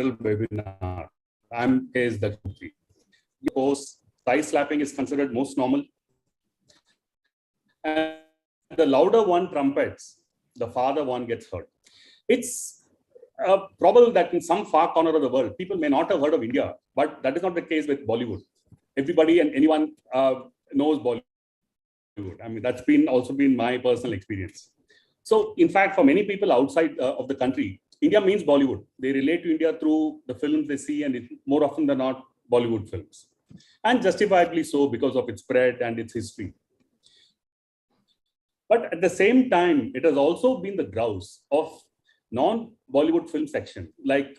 viral webinar. I'm K.S. Dakshmurthy. Of course, thigh slapping is considered most normal. And the louder one trumpets, the farther one gets hurt. It's probable that in some far corner of the world, people may not have heard of India, but that is not the case with Bollywood. Everybody and anyone knows Bollywood. I mean, that's also been my personal experience. So, in fact, for many people outside of the country, India means Bollywood. They relate to India through the films they see, and more often than not, Bollywood films. And justifiably so because of its spread and its history. But at the same time, it has also been the grouse of non-Bollywood film section, like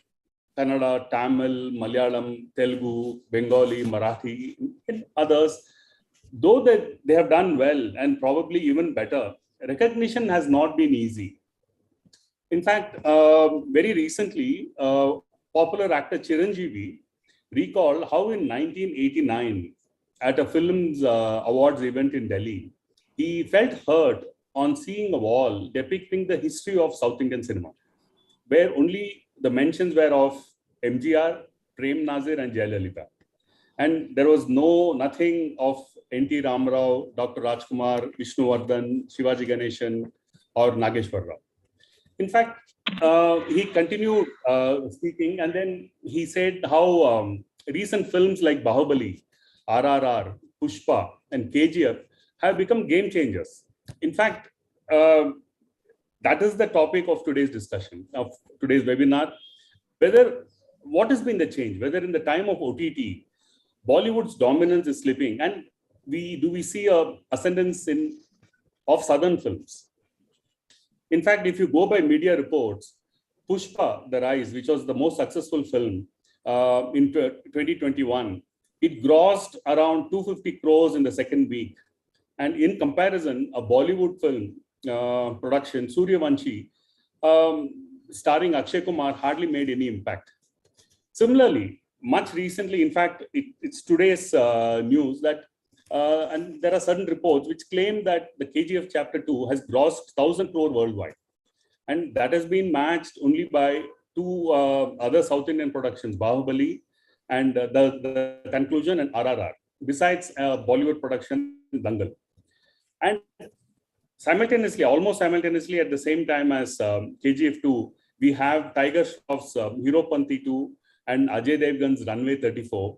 Kannada, Tamil, Malayalam, Telugu, Bengali, Marathi, and others. Though they have done well and probably even better, recognition has not been easy. In fact, very recently, popular actor Chiranjeevi recalled how in 1989, at a films awards event in Delhi, he felt hurt on seeing a wall depicting the history of South Indian cinema, where only the mentions were of MGR, Prem Nazir, and Jayalalitha. And there was nothing of N.T. Ramarao, Dr. Rajkumar, Vishnuvardhan, Shivaji Ganeshan, or Nageshwar Rao. In fact, he continued speaking, and then he said how recent films like Bahubali, RRR, Pushpa, and KGF have become game changers. In fact, that is the topic of today's discussion, of today's webinar. What has been the change? Whether in the time of OTT, Bollywood's dominance is slipping, and we see a ascendance of Southern films. In fact, if you go by media reports, Pushpa, The Rise, which was the most successful film in 2021, it grossed around 250 crores in the second week. And in comparison, a Bollywood film production, Suryavanshi, starring Akshay Kumar, hardly made any impact. Similarly, much recently, in fact, it's today's news that, and there are certain reports which claim that the KGF Chapter 2 has grossed 1,000 crore worldwide. And that has been matched only by two other South Indian productions, Bahubali and the Conclusion and RRR, besides Bollywood production, Dangal. And simultaneously, almost simultaneously at the same time as KGF 2, we have Tiger Shroff's Heropanti 2 and Ajay Devgan's Runway 34,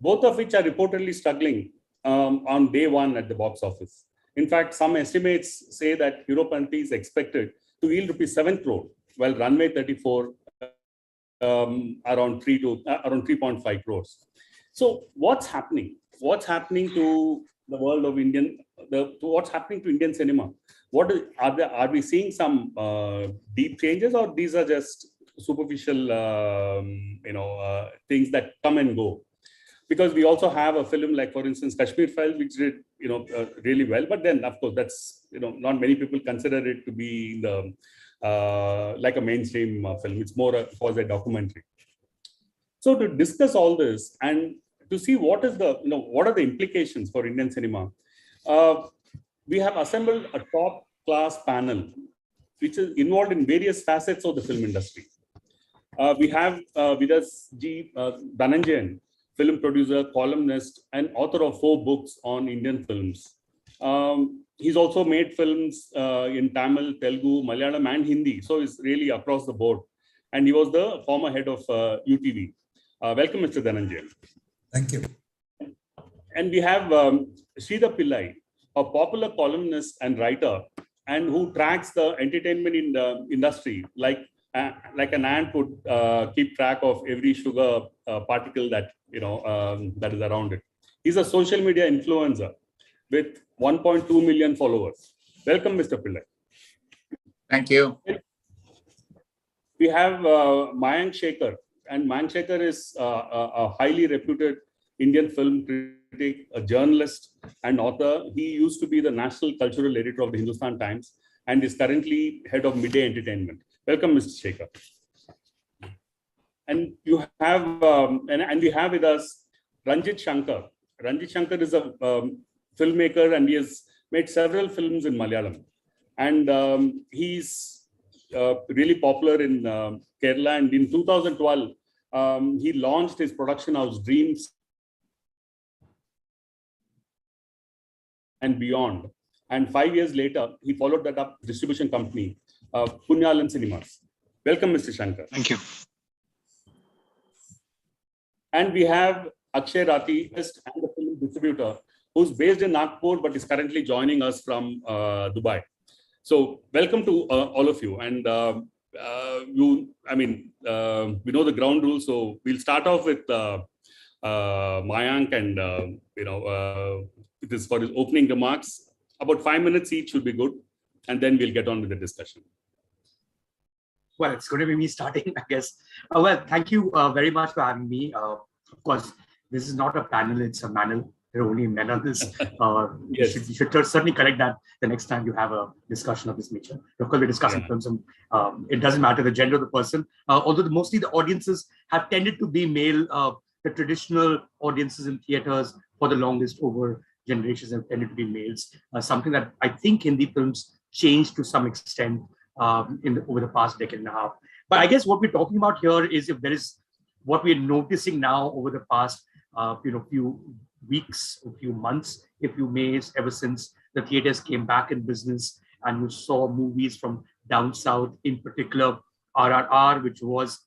both of which are reportedly struggling on day one at the box office. In fact, some estimates say that Heropanti is expected to yield ₹7 crore, while Runway 34 around 3.5 crores. So what's happening? What's happening to the world of what's happening to Indian cinema? Are we seeing some deep changes, or these are just superficial things that come and go? Because we also have a film like, for instance, Kashmir Files, which did really well, but then of course that's not many people consider it to be like a mainstream film. It's more for a documentary. So to discuss all this and to see what are the implications for Indian cinema, we have assembled a top class panel which is involved in various facets of the film industry. We have with us Dhananjayan, film producer, columnist, and author of 4 books on Indian films. He's also made films in Tamil, Telugu, Malayalam, and Hindi. So he's really across the board. And he was the former head of UTV. Welcome, Mr. Dhananjayan. Thank you. And we have Sridhar Pillai, a popular columnist and writer, and who tracks the entertainment in the industry like an ant would keep track of every sugar particle that that is around it. He's a social media influencer with 1.2 million followers. Welcome, Mr. Pillai. Thank you. We have Mayank Shekhar, and Mayank Shekhar is a highly reputed Indian film critic, a journalist, and author. He used to be the national cultural editor of the Hindustan Times and is currently head of Midday Entertainment. Welcome, Mr. Shekhar. And you have, and we have with us Ranjit Shankar. Ranjit Shankar is a filmmaker, and he has made several films in Malayalam. And he's really popular in Kerala. And in 2012, He launched his production house Dreams and Beyond. And 5 years later, he followed that up distribution company, Punyalan Cinemas. Welcome, Mr. Shankar. Thank you. And we have Akshay Rati, and the film distributor, who's based in Nagpur but is currently joining us from Dubai. So welcome to all of you. And we know the ground rules, so we'll start off with Mayank, and it is for his opening remarks. About 5 minutes each should be good, and then we'll get on with the discussion. Well, it's going to be me starting, I guess. Well, thank you very much for having me. Of course, this is not a panel, it's a manel. There are only men on this. Yes. You should certainly correct that the next time you have a discussion of this nature. Of course, we're discussing films, and it doesn't matter the gender of the person. Although mostly the audiences have tended to be male, the traditional audiences in theaters for the longest over generations have tended to be males. Something that I think Hindi films changed to some extent over the past decade and a half. But I guess what we're talking about here is if there is what we're noticing now over the past few weeks, a few months, if you may, ever since the theaters came back in business and you saw movies from down south, in particular RRR, which was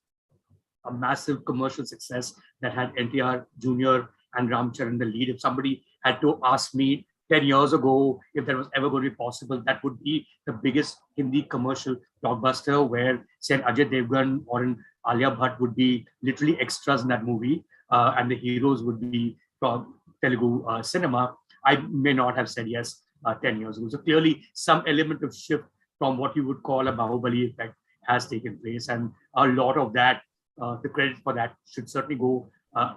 a massive commercial success that had NTR Jr. and Ramcharan in the lead. If somebody had to ask me 10 years ago if that was ever going to be possible, that would be the biggest Hindi commercial blockbuster where, say, Ajay Devgan or an Alia Bhatt would be literally extras in that movie, and the heroes would be from Telugu cinema. I may not have said yes 10 years ago. So clearly some element of shift from what you would call a Bahubali effect has taken place. And a lot of that, the credit for that should certainly go,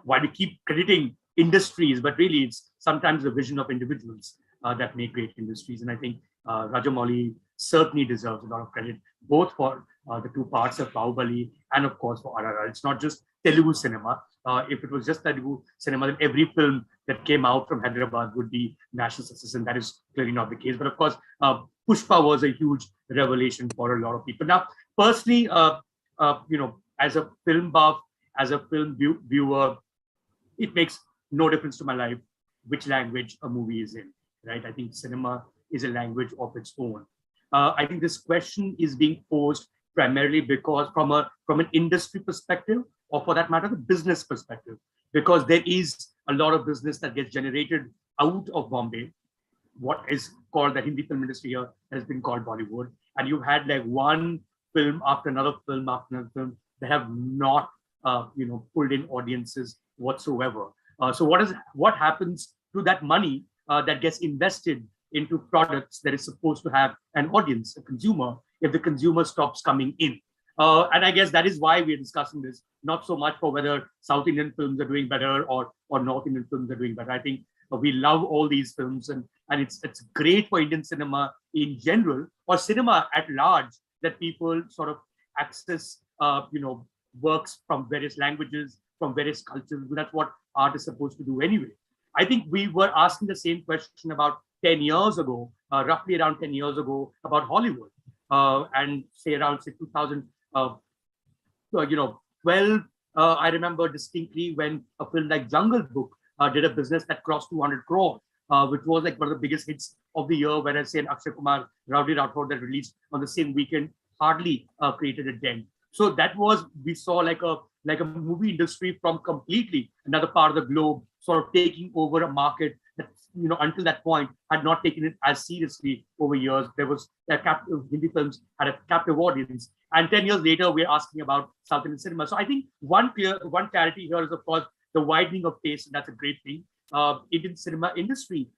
while we keep crediting industries, but really it's sometimes the vision of individuals that make great industries. And I think Rajamouli certainly deserves a lot of credit, both for the two parts of Bahubali and of course for RRR. It's not just Telugu cinema. If it was just Telugu cinema, then every film that came out from Hyderabad would be national success, and that is clearly not the case. But of course, Pushpa was a huge revelation for a lot of people. Now, personally, as a film buff, as a film viewer, it makes no difference to my life which language a movie is in, right? I think cinema is a language of its own. I think this question is being posed primarily because from an industry perspective, or for that matter, the business perspective, because there is a lot of business that gets generated out of Bombay, what is called the Hindi film industry here has been called Bollywood. And you've had like one film after another film after another film that have not, pulled in audiences whatsoever. So what happens to that money that gets invested into products that is supposed to have an audience, a consumer, if the consumer stops coming in? And I guess that is why we're discussing this, not so much for whether South Indian films are doing better or North Indian films are doing better. I think we love all these films, and it's great for Indian cinema in general, or cinema at large, that people sort of access, works from various languages, from various cultures. That's what art is supposed to do anyway. I think we were asking the same question about 10 years ago, roughly around 10 years ago, about Hollywood, and say around 2012. I remember distinctly when a film like Jungle Book did a business that crossed 200 crore, which was like one of the biggest hits of the year, whereas say Akshay Kumar, Rowdy Rathore, that released on the same weekend, hardly created a dent. So that was, we saw like a movie industry from completely another part of the globe sort of taking over a market that, until that point had not taken it as seriously over years. There was Hindi films had a captive audience. And 10 years later, we're asking about South Indian cinema. So I think one clarity here is, of course, the widening of taste, and that's a great thing. Indian cinema industry,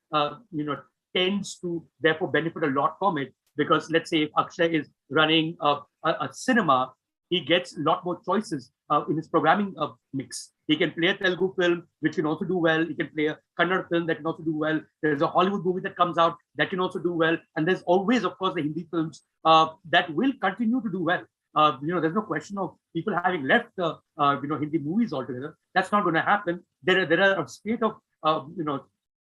tends to therefore benefit a lot from it, because let's say if Akshay is running a cinema, he gets a lot more choices in his programming mix. He can play a Telugu film, which can also do well. He can play a Kannada film that can also do well. There's a Hollywood movie that comes out that can also do well. And there's always, of course, the Hindi films that will continue to do well. There's no question of people having left, Hindi movies altogether. That's not going to happen. There are a spate of,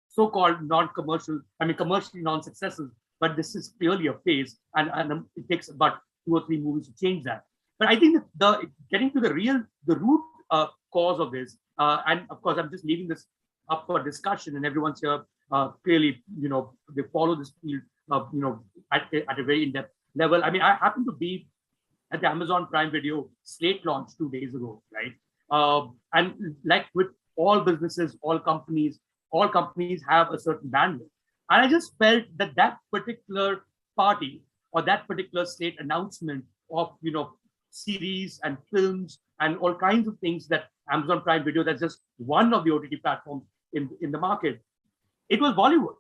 so-called non-commercial, commercially non-successes. But this is clearly a phase, and it takes about 2 or 3 movies to change that. But I think that getting to the root cause of this. And of course, I'm just leaving this up for discussion, and everyone's here clearly, they follow this field, at a very in-depth level. I mean, I happen to be at the Amazon Prime Video slate launch 2 days ago, right? And like with all businesses, all companies have a certain bandwidth. And I just felt that that particular party or that particular slate announcement of, series and films and all kinds of things that Amazon Prime Video, that's just one of the OTT platforms in the market. It was Bollywood.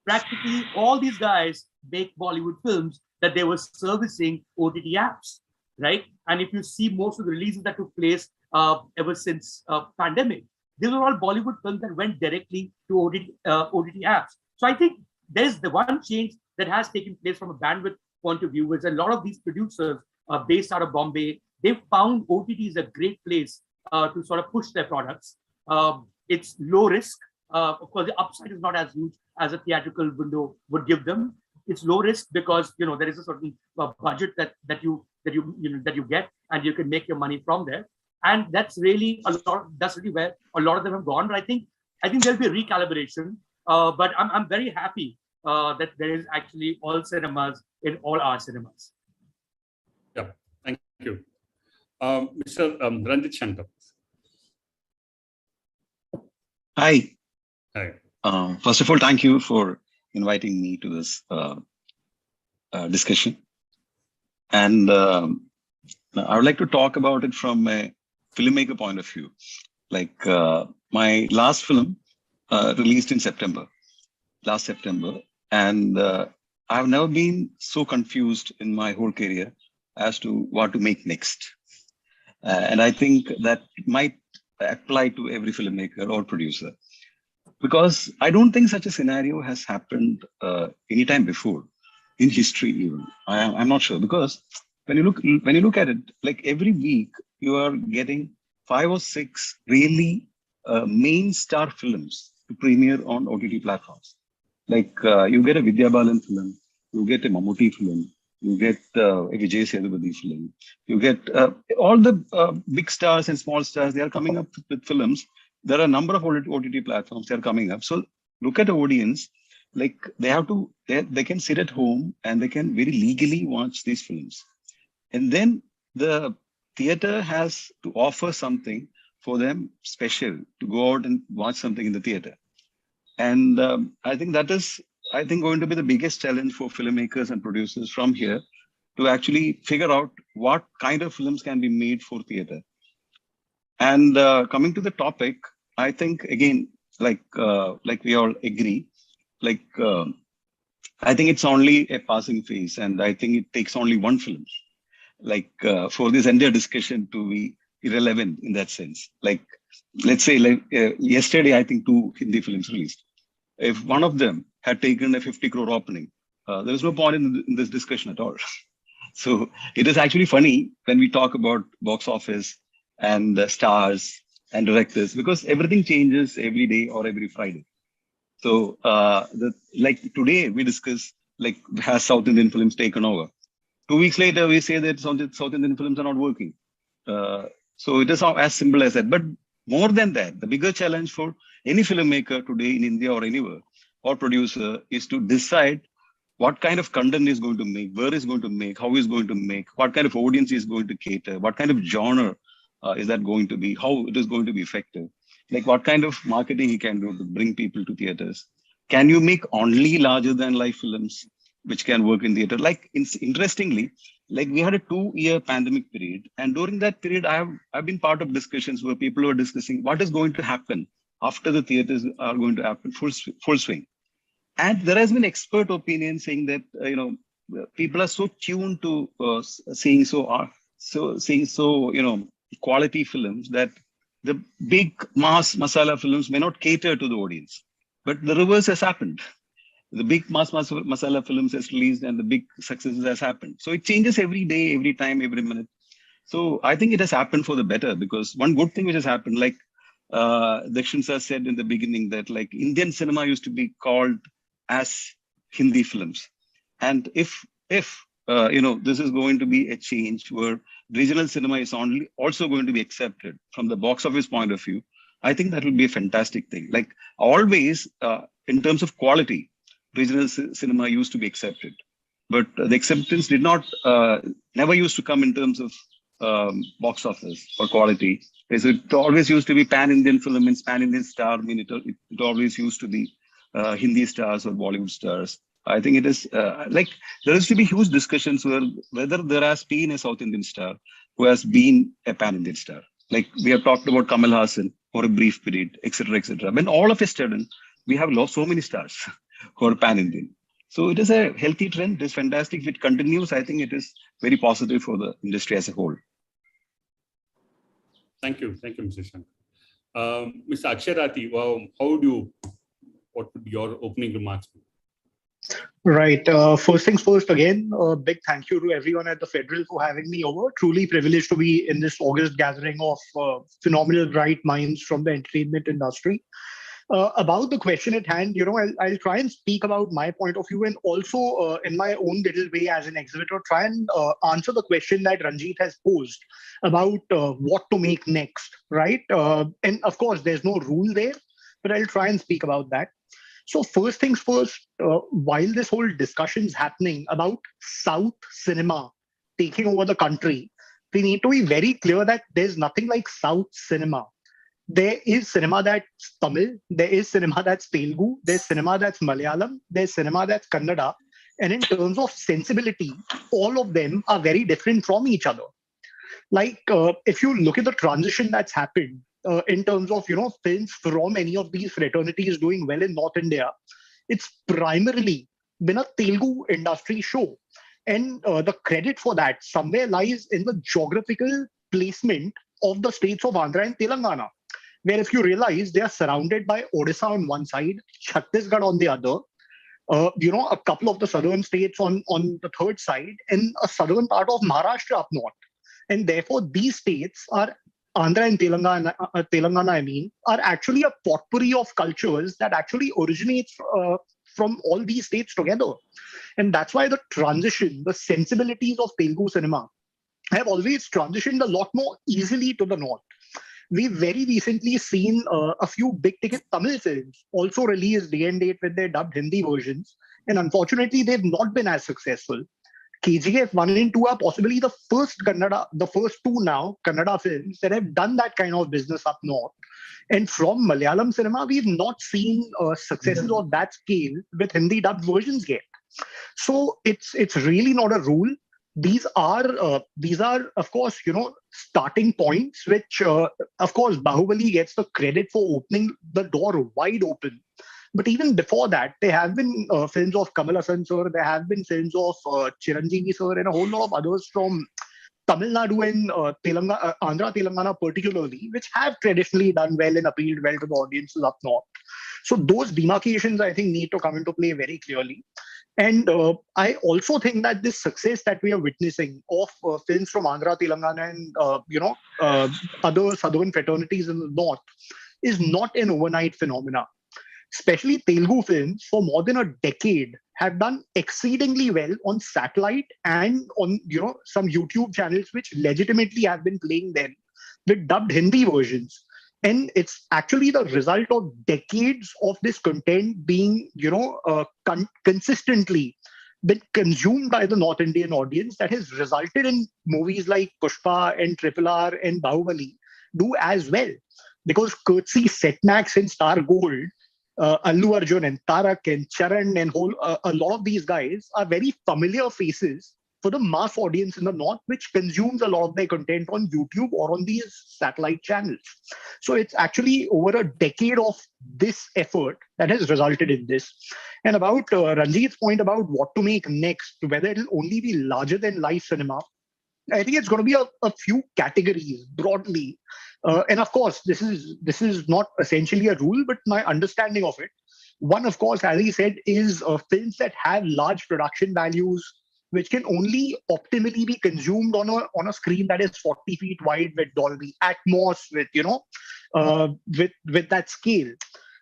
Practically all these guys make Bollywood films that they were servicing OTT apps, right? And if you see most of the releases that took place ever since pandemic, these were all Bollywood films that went directly to OTT apps. So I think there's the one change that has taken place from a bandwidth point of view, is a lot of these producers based out of Bombay, they've found OTT is a great place to sort of push their products. It's low risk. Of course, the upside is not as huge as a theatrical window would give them. It's low risk because there is a certain budget that you get, and you can make your money from there. And that's really that's really where a lot of them have gone. But I think there'll be a recalibration. But I'm very happy that there is actually all cinemas in all our cinemas. Yeah, thank you. Mr. Ranjit Shankar. Hi. Hi. First of all, thank you for inviting me to this discussion. And I would like to talk about it from a filmmaker point of view. Like my last film released in last September. And I've never been so confused in my whole career as to what to make next. And I think that it might apply to every filmmaker or producer, because I don't think such a scenario has happened anytime before in history even. I'm not sure, because when you look at it, like every week you are getting 5 or 6 really main star films to premiere on OTT platforms. Like you get a Vidya Balan film, you get a Mammootty film, you get a Vijay Sethupathi film, you get all the big stars and small stars, they are coming up with films. There are a number of OTT platforms that are coming up. So look at the audience, like they can sit at home and they can very legally watch these films. And then the theater has to offer something for them special to go out and watch something in the theater. And I think that is, going to be the biggest challenge for filmmakers and producers from here, to actually figure out what kind of films can be made for theater. And coming to the topic, I think again, like we all agree, like I think it's only a passing phase, and I think it takes only one film, like for this entire discussion to be irrelevant in that sense. Like let's say, like yesterday, I think 2 Hindi films released. If one of them had taken a 50 crore opening, there is no point in this discussion at all. So it is actually funny when we talk about box office and stars and directors, because everything changes every day or every Friday. So like today we discuss, like, has South Indian films taken over? 2 weeks later, we say that South Indian films are not working. So it is not as simple as that. But more than that, the bigger challenge for any filmmaker today in India or anywhere, or producer, is to decide what kind of content is going to make, where is going to make, how is going to make, what kind of audience is going to cater, what kind of genre is that going to be, how it is going to be effective, like what kind of marketing he can do to bring people to theaters. Can you make only larger than life films which can work in theater? Like interestingly, like we had a 2-year pandemic period, and during that period, I've been part of discussions where people were discussing what is going to happen after the theaters are going to happen full swing. And there has been expert opinion saying that people are so tuned to seeing quality films that the big mass masala films may not cater to the audience. But the reverse has happened. The big mass masala films has released and the big successes has happened. So it changes every day, every time, every minute. So I think it has happened for the better, because one good thing which has happened, like Dakshin sir said in the beginning, that like Indian cinema used to be called as Hindi films. And if this is going to be a change where regional cinema is only also going to be accepted from the box office point of view, I think that will be a fantastic thing. Like always, in terms of quality, regional cinema used to be accepted, but the acceptance did not, never used to come in terms of box office or quality. It always used to be pan-Indian film, means pan-Indian star, it always used to be Hindi stars or Bollywood stars. I think it is like there used to be huge discussions whether there has been a South Indian star who has been a pan-Indian star. Like we have talked about Kamal Hassan for a brief period, etc., etc. When all of a sudden we have lost so many stars who are pan-Indian. So it is a healthy trend. It is fantastic. If it continues, I think it is very positive for the industry as a whole. Thank you, Mr. Shankar. Mr. Aksharati, what would your opening remarks be? Right. First things first, again, a big thank you to everyone at the Federal for having me over. Truly privileged to be in this August gathering of phenomenal bright minds from the entertainment industry. About the question at hand, I'll try and speak about my point of view and also in my own little way as an exhibitor, try and answer the question that Ranjit has posed about what to make next, right? And of course, there's no rule there, but I'll try and speak about that. So first things first, while this whole discussion is happening about South cinema taking over the country, we need to be very clear that there's nothing like South cinema. There is cinema that's Tamil, there is cinema that's Telugu, there's cinema that's Malayalam, there's cinema that's Kannada. And in terms of sensibility, all of them are very different from each other. Like if you look at the transition that's happened in terms of, films from any of these fraternities doing well in North India, it's primarily been a Telugu industry show. And the credit for that somewhere lies in the geographical placement of the states of Andhra and Telangana, where if you realize they are surrounded by Odisha on one side, Chhattisgarh on the other, a couple of the southern states on the third side, and a southern part of Maharashtra up north. And therefore, these states are Andhra and Telangana, are actually a potpourri of cultures that actually originates from all these states together. And that's why the transition, the sensibilities of Telugu cinema have always transitioned a lot more easily to the north. We've very recently seen a few big-ticket Tamil films also released day and date with their dubbed Hindi versions. And unfortunately, they've not been as successful. KGF 1 and 2 are possibly the first two now Kannada films that have done that kind of business up north. And from Malayalam cinema, we've not seen successes of that scale with Hindi dubbed versions yet. So it's really not a rule. These are, of course, starting points, which, of course, Bahubali gets the credit for opening the door wide open. But even before that, there have been films of Kamal Hassan sir, there have been films of Chiranjeevi sir, and a whole lot of others from Tamil Nadu and Andhra Telangana particularly, which have traditionally done well and appealed well to the audiences up north. So those demarcations, I think, need to come into play very clearly. And I also think that this success that we are witnessing of films from Andhra, Telangana, and other southern fraternities in the north is not an overnight phenomena. Especially Telugu films for more than a decade have done exceedingly well on satellite and on some YouTube channels which legitimately have been playing them with dubbed Hindi versions. And it's actually the result of decades of this content being, consistently been consumed by the North Indian audience that has resulted in movies like Pushpa and Triple R and Bahubali do as well. Because courtesy Setmax and Star Gold, Allu Arjun and Tarak and Charan and a lot of these guys are very familiar faces for the mass audience in the north, which consumes a lot of their content on YouTube or on these satellite channels. So it's actually over a decade of this effort that has resulted in this. And about Ranjit's point about what to make next, whether it will only be larger than life cinema, I think it's going to be a few categories broadly. And of course, this is not essentially a rule, but my understanding of it. One, of course, as he said, is films that have large production values, which can only optimally be consumed on a screen that is 40 feet wide with Dolby Atmos, with that scale.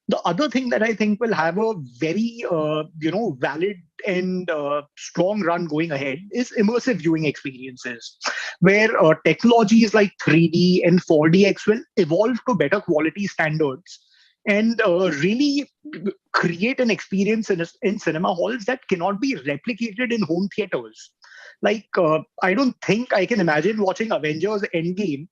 The other thing that I think will have a very, valid and strong run going ahead is immersive viewing experiences, where technologies like 3D and 4DX will evolve to better quality standards and really create an experience in cinema halls that cannot be replicated in home theaters. Like, I don't think I can imagine watching Avengers Endgame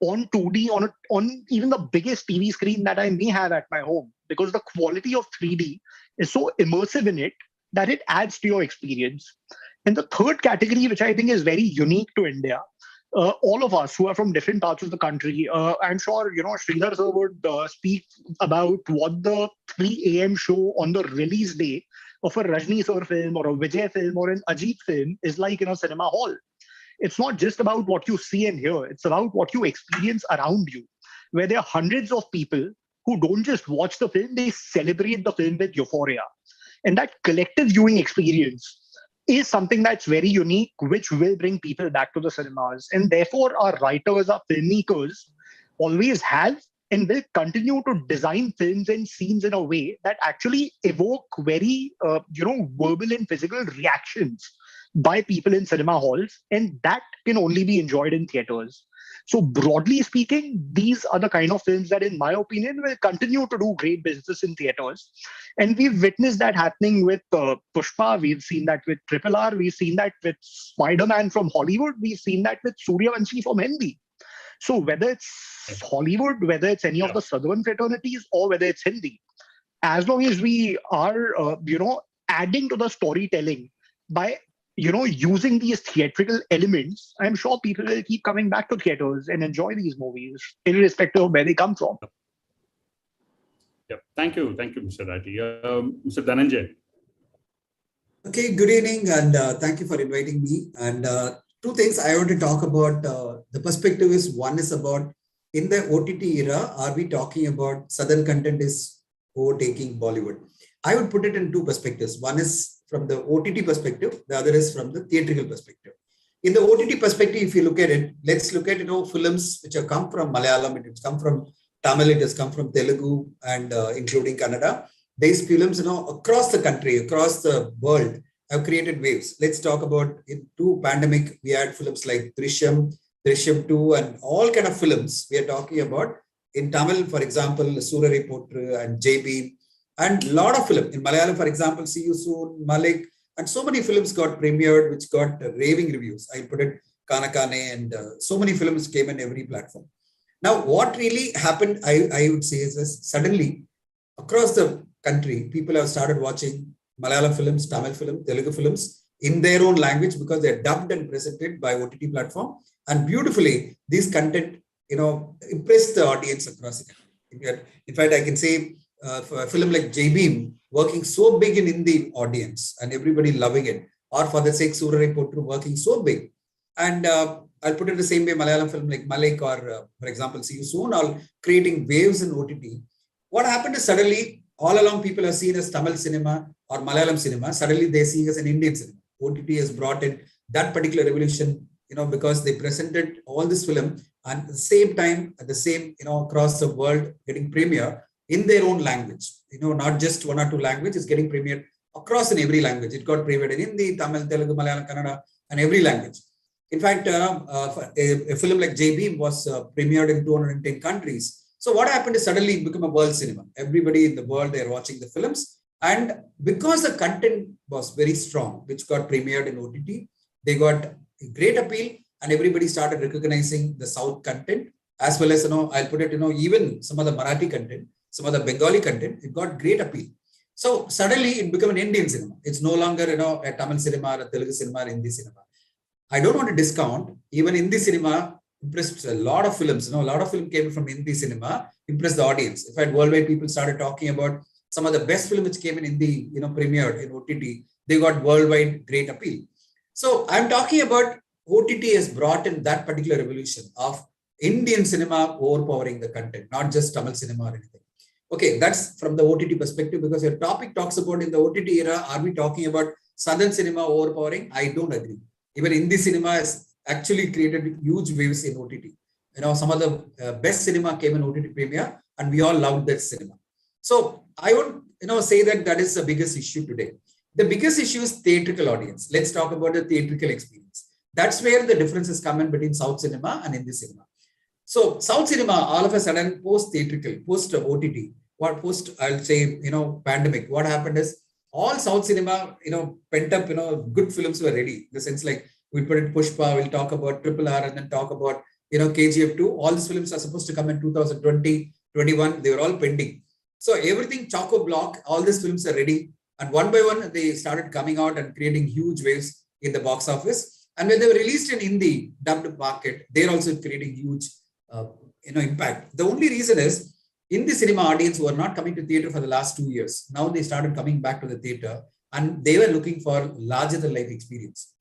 on 2D on even the biggest TV screen that I may have at my home, because the quality of 3D is so immersive in it that it adds to your experience. And the third category, which I think is very unique to India, all of us who are from different parts of the country, I'm sure Sridhar sir would speak about what the 3 a.m. show on the release day of a Rajni sir film or a Vijay film or an Ajit film is like in a cinema hall. It's not just about what you see and hear, it's about what you experience around you, where there are hundreds of people who don't just watch the film, they celebrate the film with euphoria. And that collective viewing experience is something that's very unique, which will bring people back to the cinemas. And therefore, our writers, our filmmakers always have and will continue to design films and scenes in a way that actually evoke very, verbal and physical reactions by people in cinema halls. And that can only be enjoyed in theaters. So broadly speaking, these are the kind of films that, in my opinion, will continue to do great business in theaters. And we've witnessed that happening with Pushpa. We've seen that with Triple R. We've seen that with Spider-Man from Hollywood. We've seen that with Suryavanshi from Hindi. So whether it's Hollywood, whether it's any of the southern fraternities, or whether it's Hindi, as long as we are, adding to the storytelling by using these theatrical elements, I'm sure people will keep coming back to theaters and enjoy these movies, irrespective of where they come from. Yeah. Thank you, Mr. Rati. Mr. Dhananjay. Okay, good evening, and thank you for inviting me. And two things I want to talk about. The perspective is, one is about, in the OTT era, are we talking about Southern content is overtaking Bollywood? I would put it in two perspectives. One is from the OTT perspective, the other is from the theatrical perspective. In the OTT perspective, if you look at it, let's look at films which have come from Malayalam, it has come from Tamil, it has come from Telugu, and including Kannada. These films, across the country, across the world, have created waves. Let's talk about, into pandemic, we had films like Drishyam 2, and all kind of films we are talking about. In Tamil, for example, Surari Potru and JB, and a lot of film. In Malayalam, for example, See You Soon, Malik, and so many films got premiered, which got raving reviews. I put it Kanakane, and so many films came in every platform. Now, what really happened, I would say, is this: suddenly, across the country, people have started watching Malayalam films, Tamil films, Telugu films in their own language, because they're dubbed and presented by OTT platform. And beautifully, this content, impressed the audience across the country. In fact, I can say, for a film like Bhim working so big in Hindi audience and everybody loving it, or for the sake Surari Potru working so big. And I'll put it the same way, Malayalam film like Malik, or for example, See You Soon, all creating waves in OTT. What happened is, suddenly, all along people are seen as Tamil cinema or Malayalam cinema. Suddenly they see as an Indian cinema. OTT has brought in that particular revolution, because they presented all this film, and at the same time, across the world, getting premiere in their own language. Not just one or two languages, getting premiered across in every language. It got premiered in Hindi, Tamil, Telugu, Malayalam, Kannada, and every language. In fact, a film like Bhim was premiered in 210 countries. So what happened is, suddenly it became a world cinema. Everybody in the world, they're watching the films. And because the content was very strong, which got premiered in OTT, they got a great appeal, and everybody started recognizing the South content, as well as, I'll put it, even some of the Marathi content, some of the Bengali content, it got great appeal. So suddenly it became an Indian cinema. It's no longer, a Tamil cinema, or a Telugu cinema, or Hindi cinema. I don't want to discount, even Hindi cinema impressed a lot of films. A lot of film came from Hindi cinema, impressed the audience. In fact, worldwide people started talking about some of the best films which came in Hindi, premiered in OTT. They got worldwide great appeal. So I'm talking about OTT has brought in that particular revolution of Indian cinema overpowering the content, not just Tamil cinema or anything. Okay, that's from the OTT perspective, because your topic talks about, in the OTT era, are we talking about Southern cinema overpowering? I don't agree. Even Hindi cinema has actually created huge waves in OTT. Some of the best cinema came in OTT premiere, and we all loved that cinema. So I would, say that is the biggest issue today. The biggest issue is theatrical audience. Let's talk about the theatrical experience. That's where the differences come in between South cinema and Hindi cinema. So South cinema, all of a sudden, post-theatrical, post-OTT, I'll say, pandemic, what happened is all South cinema, pent up, good films were ready. In the sense like we put it Pushpa, we'll talk about Triple R and then talk about, KGF 2. All these films are supposed to come in 2020, 21. They were all pending. So everything chock-a-block, all these films are ready. And one by one, they started coming out and creating huge waves in the box office. And when they were released in Hindi, dubbed market, they're also creating huge, impact. The only reason is Hindi cinema audience who are not coming to theater for the last 2 years. Now they started coming back to the theater and they were looking for larger than life experience.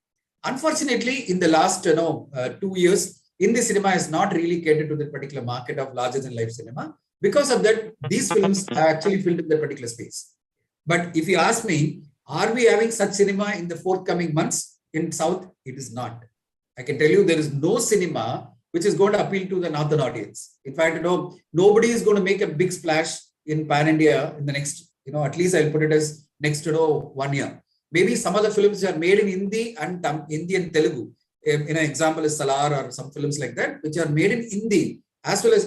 Unfortunately, in the last 2 years, Hindi cinema has not really catered to the particular market of larger than life cinema. Because of that, these films are actually filled in the particular space. But if you ask me, are we having such cinema in the forthcoming months in South? It is not. I can tell you there is no cinema which is going to appeal to the northern audience. In fact, nobody is going to make a big splash in Pan India in the next, at least I'll put it as next 1 year. Maybe some of the films are made in Hindi and Telugu. Example is Salar or some films like that, which are made in Hindi as well as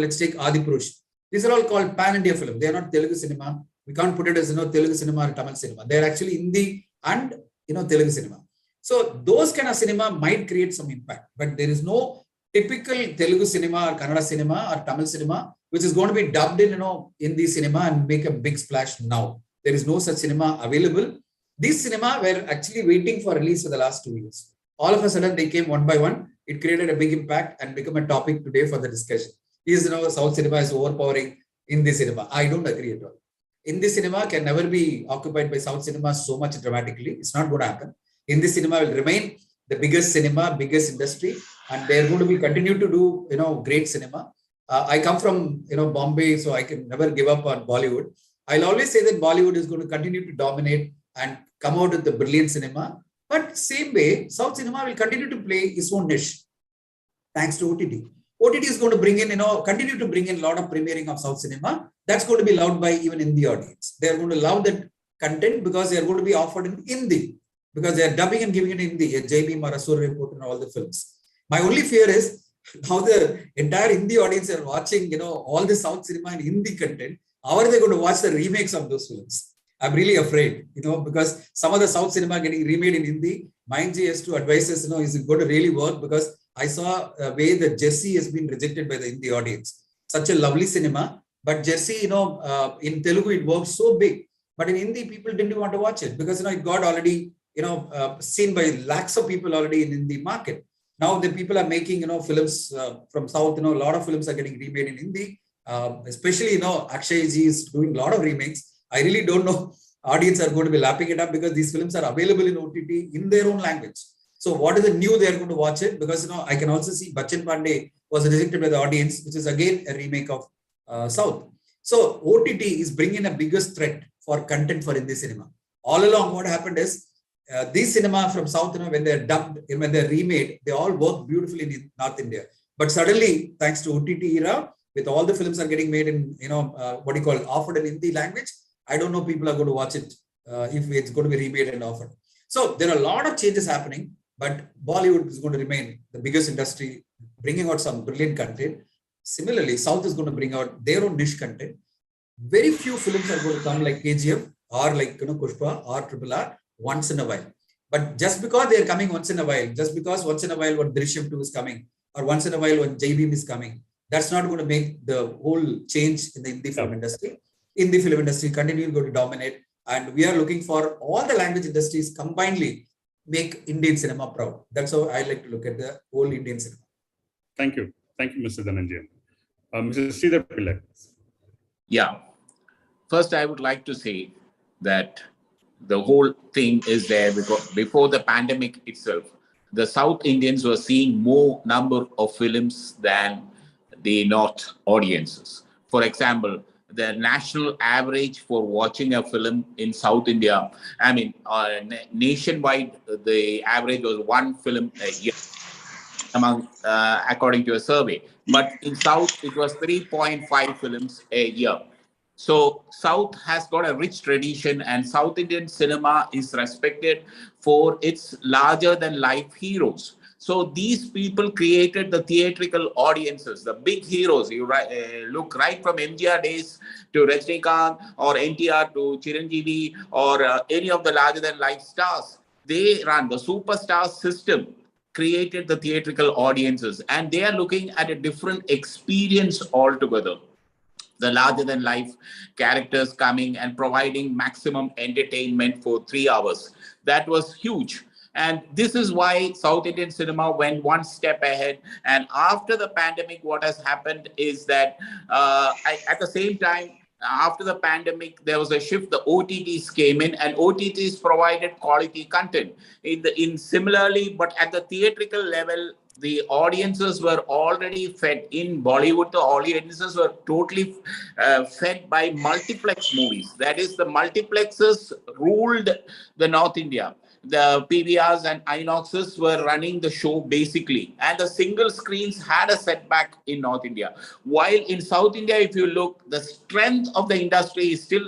let's take Adipurush. These are all called Pan India film. They are not Telugu cinema. We can't put it as Telugu cinema or Tamil cinema. They are actually Hindi and Telugu cinema. So those kind of cinema might create some impact, but there is no typical Telugu cinema or Kannada cinema or Tamil cinema which is going to be dubbed in Hindi cinema and make a big splash now. There is no such cinema available. These cinema were actually waiting for release for the last 2 years. All of a sudden they came one by one. It created a big impact and become a topic today for the discussion. Is South cinema is overpowering Hindi cinema? I don't agree at all. Hindi cinema can never be occupied by South cinema so much dramatically. It's not going to happen. Hindi cinema will remain the biggest cinema, biggest industry, and they're going to be continue to do great cinema. I come from Bombay, so I can never give up on Bollywood. I'll always say that Bollywood is going to continue to dominate and come out with the brilliant cinema. But same way, South cinema will continue to play its own niche, thanks to OTT. OTT is going to bring in, continue to bring in a lot of premiering of South cinema. That's going to be loved by even Hindi audience. They're going to love that content because they are going to be offered in Hindi, because they are dubbing and giving it in Hindi, JB Marasur Report and all the films. My only fear is how the entire Hindi audience are watching, all the South cinema and Hindi content. How are they going to watch the remakes of those films? I'm really afraid, because some of the South cinema getting remade in Hindi. Mindji has to advise us, is it going to really work? Because I saw a way that Jesse has been rejected by the Hindi audience. Such a lovely cinema, but Jesse, in Telugu it worked so big, but in Hindi people didn't want to watch it because it got already seen by lakhs of people already in Hindi market. Now the people are making films from South. A lot of films are getting remade in Hindi. Especially Akshay ji is doing a lot of remakes. I really don't know audience are going to be lapping it up because these films are available in OTT in their own language. So what is the new they are going to watch it? Because I can also see Bachchan Pandey was rejected by the audience, which is again a remake of South. So OTT is bringing a biggest threat for content for Hindi cinema. All along, what happened is these cinema from South, when they're dubbed, when they're remade, they all work beautifully in North India. But suddenly, thanks to OTT era, with all the films are getting made in offered in Hindi language, I don't know people are going to watch it if it's going to be remade and offered. So there are a lot of changes happening, but Bollywood is going to remain the biggest industry, bringing out some brilliant content. Similarly, South is going to bring out their own niche content. Very few films are going to come like KGF or like Pushpa or Triple R once in a while. But just because they are coming once in a while, just because once in a while when Drishyam 2 is coming, or once in a while when Bhim is coming, that's not going to make the whole change in the Hindi film industry. Hindi film industry continue to dominate, and we are looking for all the language industries combinedly make Indian cinema proud. That's how I like to look at the whole Indian cinema. Thank you, Mr. Dhananjay. Mrs. Sridhar Pillai. Yeah. First, I would like to say that the whole thing is there because before the pandemic itself, the South Indians were seeing more number of films than the North audiences. For example, the national average for watching a film in South India, nationwide, the average was one film a year, according to a survey. But in South, it was 3.5 films a year. So South has got a rich tradition, and South Indian cinema is respected for its larger than life heroes. So these people created the theatrical audiences, the big heroes. You look right from MGR days to Rajnikant or NTR to Chiranjeevi or any of the larger than life stars. They run the superstar system, created the theatrical audiences, and they are looking at a different experience altogether. The larger than life characters coming and providing maximum entertainment for 3 hours. That was huge. And this is why South Indian cinema went one step ahead. And after the pandemic, what has happened is that at the same time, after the pandemic, there was a shift. The OTTs came in, and OTTs provided quality content. In similarly, but at the theatrical level, the audiences were already fed in Bollywood. The audiences were totally fed by multiplex movies. That is, the multiplexes ruled the North India. The PVRs and Inoxes were running the show basically, and the single screens had a setback in North India. While in South India, if you look, the strength of the industry is still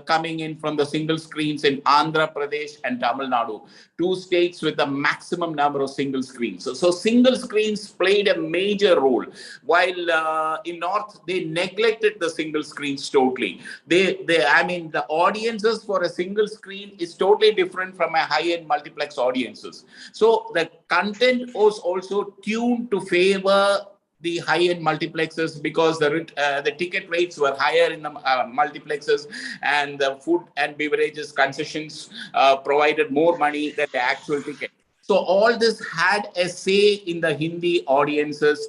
coming in from the single screens in Andhra Pradesh and Tamil Nadu, two states with the maximum number of single screens. So single screens played a major role, while in North, they neglected the single screens totally. I mean, the audiences for a single screen is totally different from a high-end multiplex audiences. So the content was also tuned to favor the high-end multiplexes, because the ticket rates were higher in the multiplexes, and the food and beverages concessions provided more money than the actual ticket. So all this had a say in the Hindi audiences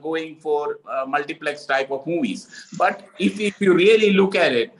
going for multiplex type of movies. But if you really look at it,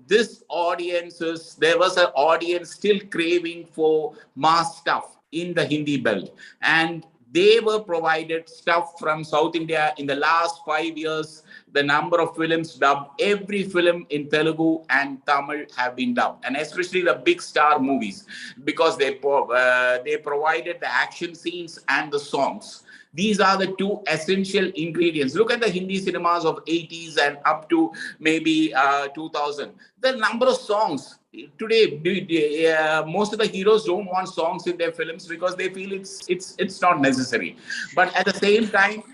this audiences, there was an audience still craving for mass stuff in the Hindi belt. And they were provided stuff from South India. In the last 5 years, the number of films dubbed, every film in Telugu and Tamil have been dubbed, and especially the big star movies, because they provided the action scenes and the songs. These are the two essential ingredients. Look at the Hindi cinemas of 80s and up to maybe 2000. The number of songs. Today, most of the heroes don't want songs in their films because they feel it's not necessary. But at the same time,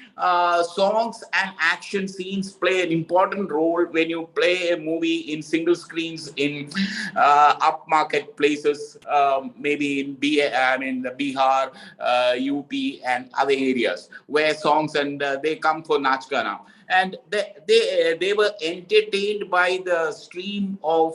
songs and action scenes play an important role when you play a movie in single screens in upmarket places, maybe in the Bihar, UP, and other areas where songs and they come for Nach Gana. And they were entertained by the stream of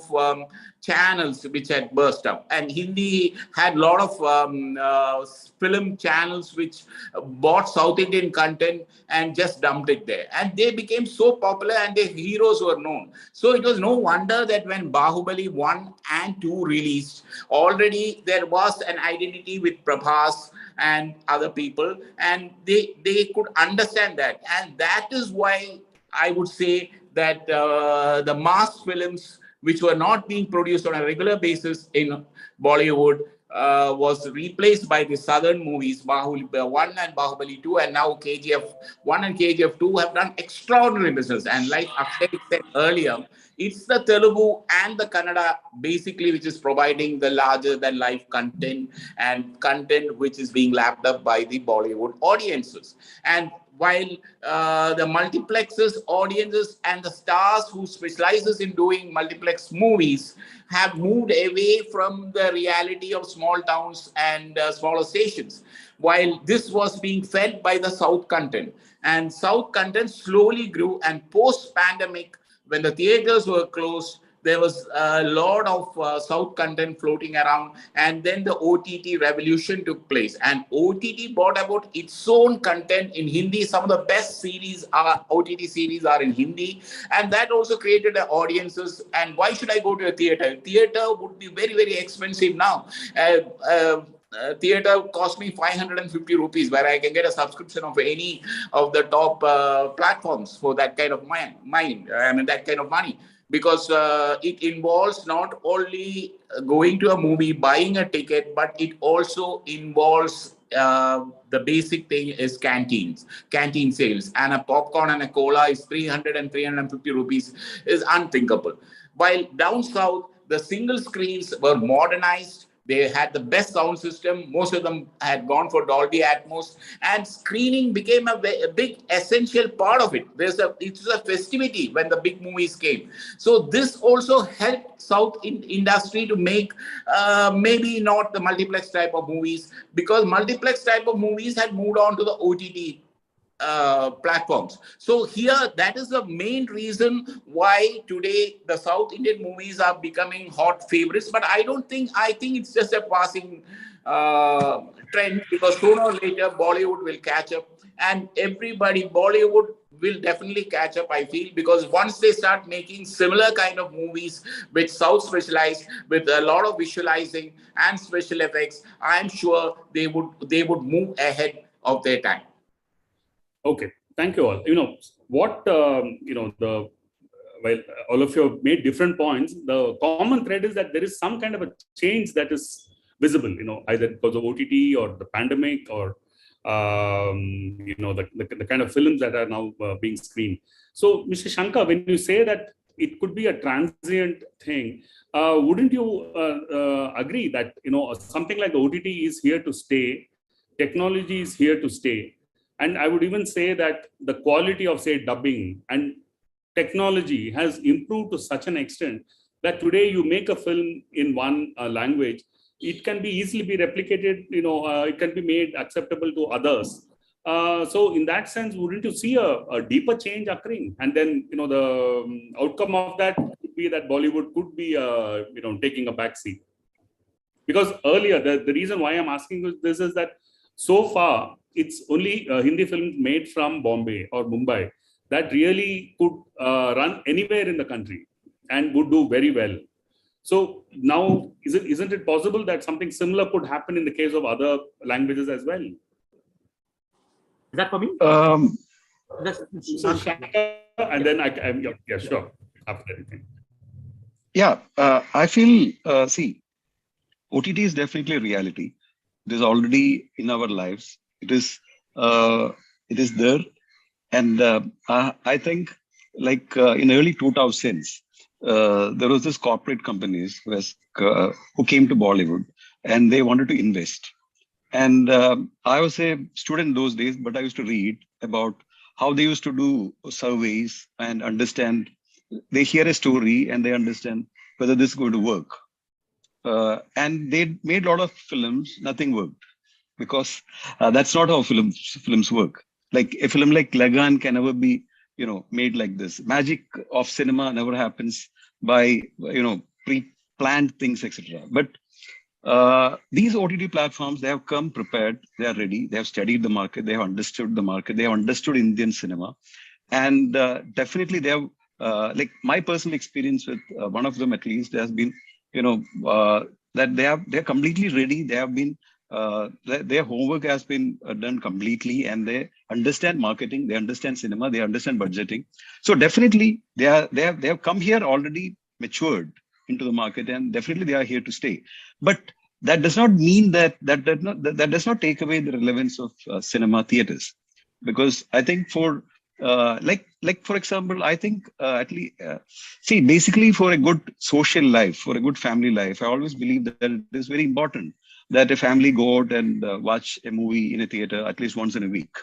channels which had burst up. And Hindi had a lot of film channels which bought South Indian content and just dumped it there. And they became so popular and their heroes were known. So it was no wonder that when Bahubali 1 and 2 released, already there was an identity with Prabhas and other people, and they could understand that. And that is why I would say that the mass films which were not being produced on a regular basis in Bollywood was replaced by the southern movies, Bahubali 1 and Bahubali 2, and now KGF 1 and KGF 2 have done extraordinary business. And like Akshay said earlier, it's the Telugu and the Kannada basically which is providing the larger than life content, and content which is being lapped up by the Bollywood audiences. And while the multiplexes audiences and the stars who specializes in doing multiplex movies have moved away from the reality of small towns and smaller stations, while this was being fed by the South content. And South content slowly grew, and post-pandemic, when the theaters were closed, there was a lot of South content floating around, and then the OTT revolution took place, and OTT brought about its own content in Hindi. Some of the best OTT series are in Hindi, and that also created audiences. And why should I go to a theater? Theater would be very, very expensive now. Theater cost me 550 rupees, where I can get a subscription of any of the top platforms for that kind of that kind of money. Because it involves not only going to a movie, buying a ticket, but it also involves the basic thing is canteen sales, and a popcorn and a cola is 300 and 350 rupees is unthinkable. While down south, the single screens were modernized. They had the best sound system. Most of them had gone for Dolby Atmos, and screening became a big essential part of it. It was a festivity when the big movies came. So this also helped South industry to make maybe not the multiplex type of movies, because multiplex type of movies had moved on to the OTT platforms. So here, that is the main reason why today the South Indian movies are becoming hot favorites. But I think it's just a passing trend, because sooner or later Bollywood will catch up, and Bollywood will definitely catch up, I feel, because once they start making similar kind of movies with South specialized, with a lot of visualizing and special effects, I'm sure they would move ahead of their time. Okay, thank you all. What while all of you have made different points, the common thread is that there is some kind of a change that is visible. Either because of OTT or the pandemic, or the kind of films that are now being screened. So, Mr. Shankar, when you say that it could be a transient thing, wouldn't you agree that something like the OTT is here to stay, technology is here to stay? And I would even say that the quality of, say, dubbing and technology has improved to such an extent that today you make a film in one language, it can be easily be replicated, it can be made acceptable to others. So in that sense, wouldn't you see a deeper change occurring? And then, the outcome of that would be that Bollywood could be, taking a backseat. Because earlier, the reason why I'm asking this is that so far, it's only Hindi films made from Bombay or Mumbai that really could run anywhere in the country and would do very well. So now, isn't it possible that something similar could happen in the case of other languages as well? Is that for me? So Shaka, and then yeah, sure. After everything. Yeah, I feel, see, OTT is definitely a reality. It is already in our lives. It is there. And I think, like in early 2000s, there was this corporate companies who came to Bollywood, and they wanted to invest. And I was a student those days, but I used to read about how they used to do surveys and understand. They hear a story and they understand whether this is going to work. And they made a lot of films, nothing worked, because that's not how films work. Like a film like Lagan can never be, made like this. Magic of cinema never happens by, pre-planned things, etc. But these OTT platforms, they have come prepared, they are ready, they have studied the market, they have understood the market, they have understood Indian cinema. And definitely they have, like my personal experience with one of them at least has been, that they're completely ready. They have been, their homework has been done completely, and they understand marketing, they understand cinema, they understand budgeting. So definitely they have come here already matured into the market, and definitely they are here to stay. But that does not mean that does not take away the relevance of cinema theaters, because I think for like for example, I think at least see, basically for a good social life, for a good family life, I always believe that it is very important that a family go out and watch a movie in a theater at least once in a week.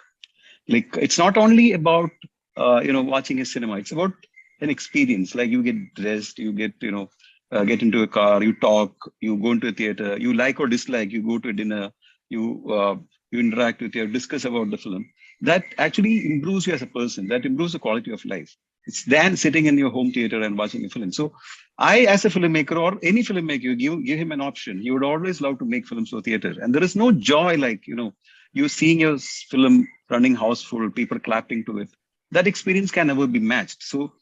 Like, it's not only about watching a cinema, it's about an experience. Like, you get dressed, you get get into a car, you talk, you go into a theater, you like or dislike, you go to a dinner, you interact with, you discuss about the film. That actually improves you as a person, that improves the quality of life. It's than sitting in your home theater and watching a film. So I, as a filmmaker, or any filmmaker, give him an option, he would always love to make films for theater. And there is no joy like, you seeing your film running house full, people clapping to it. That experience can never be matched. So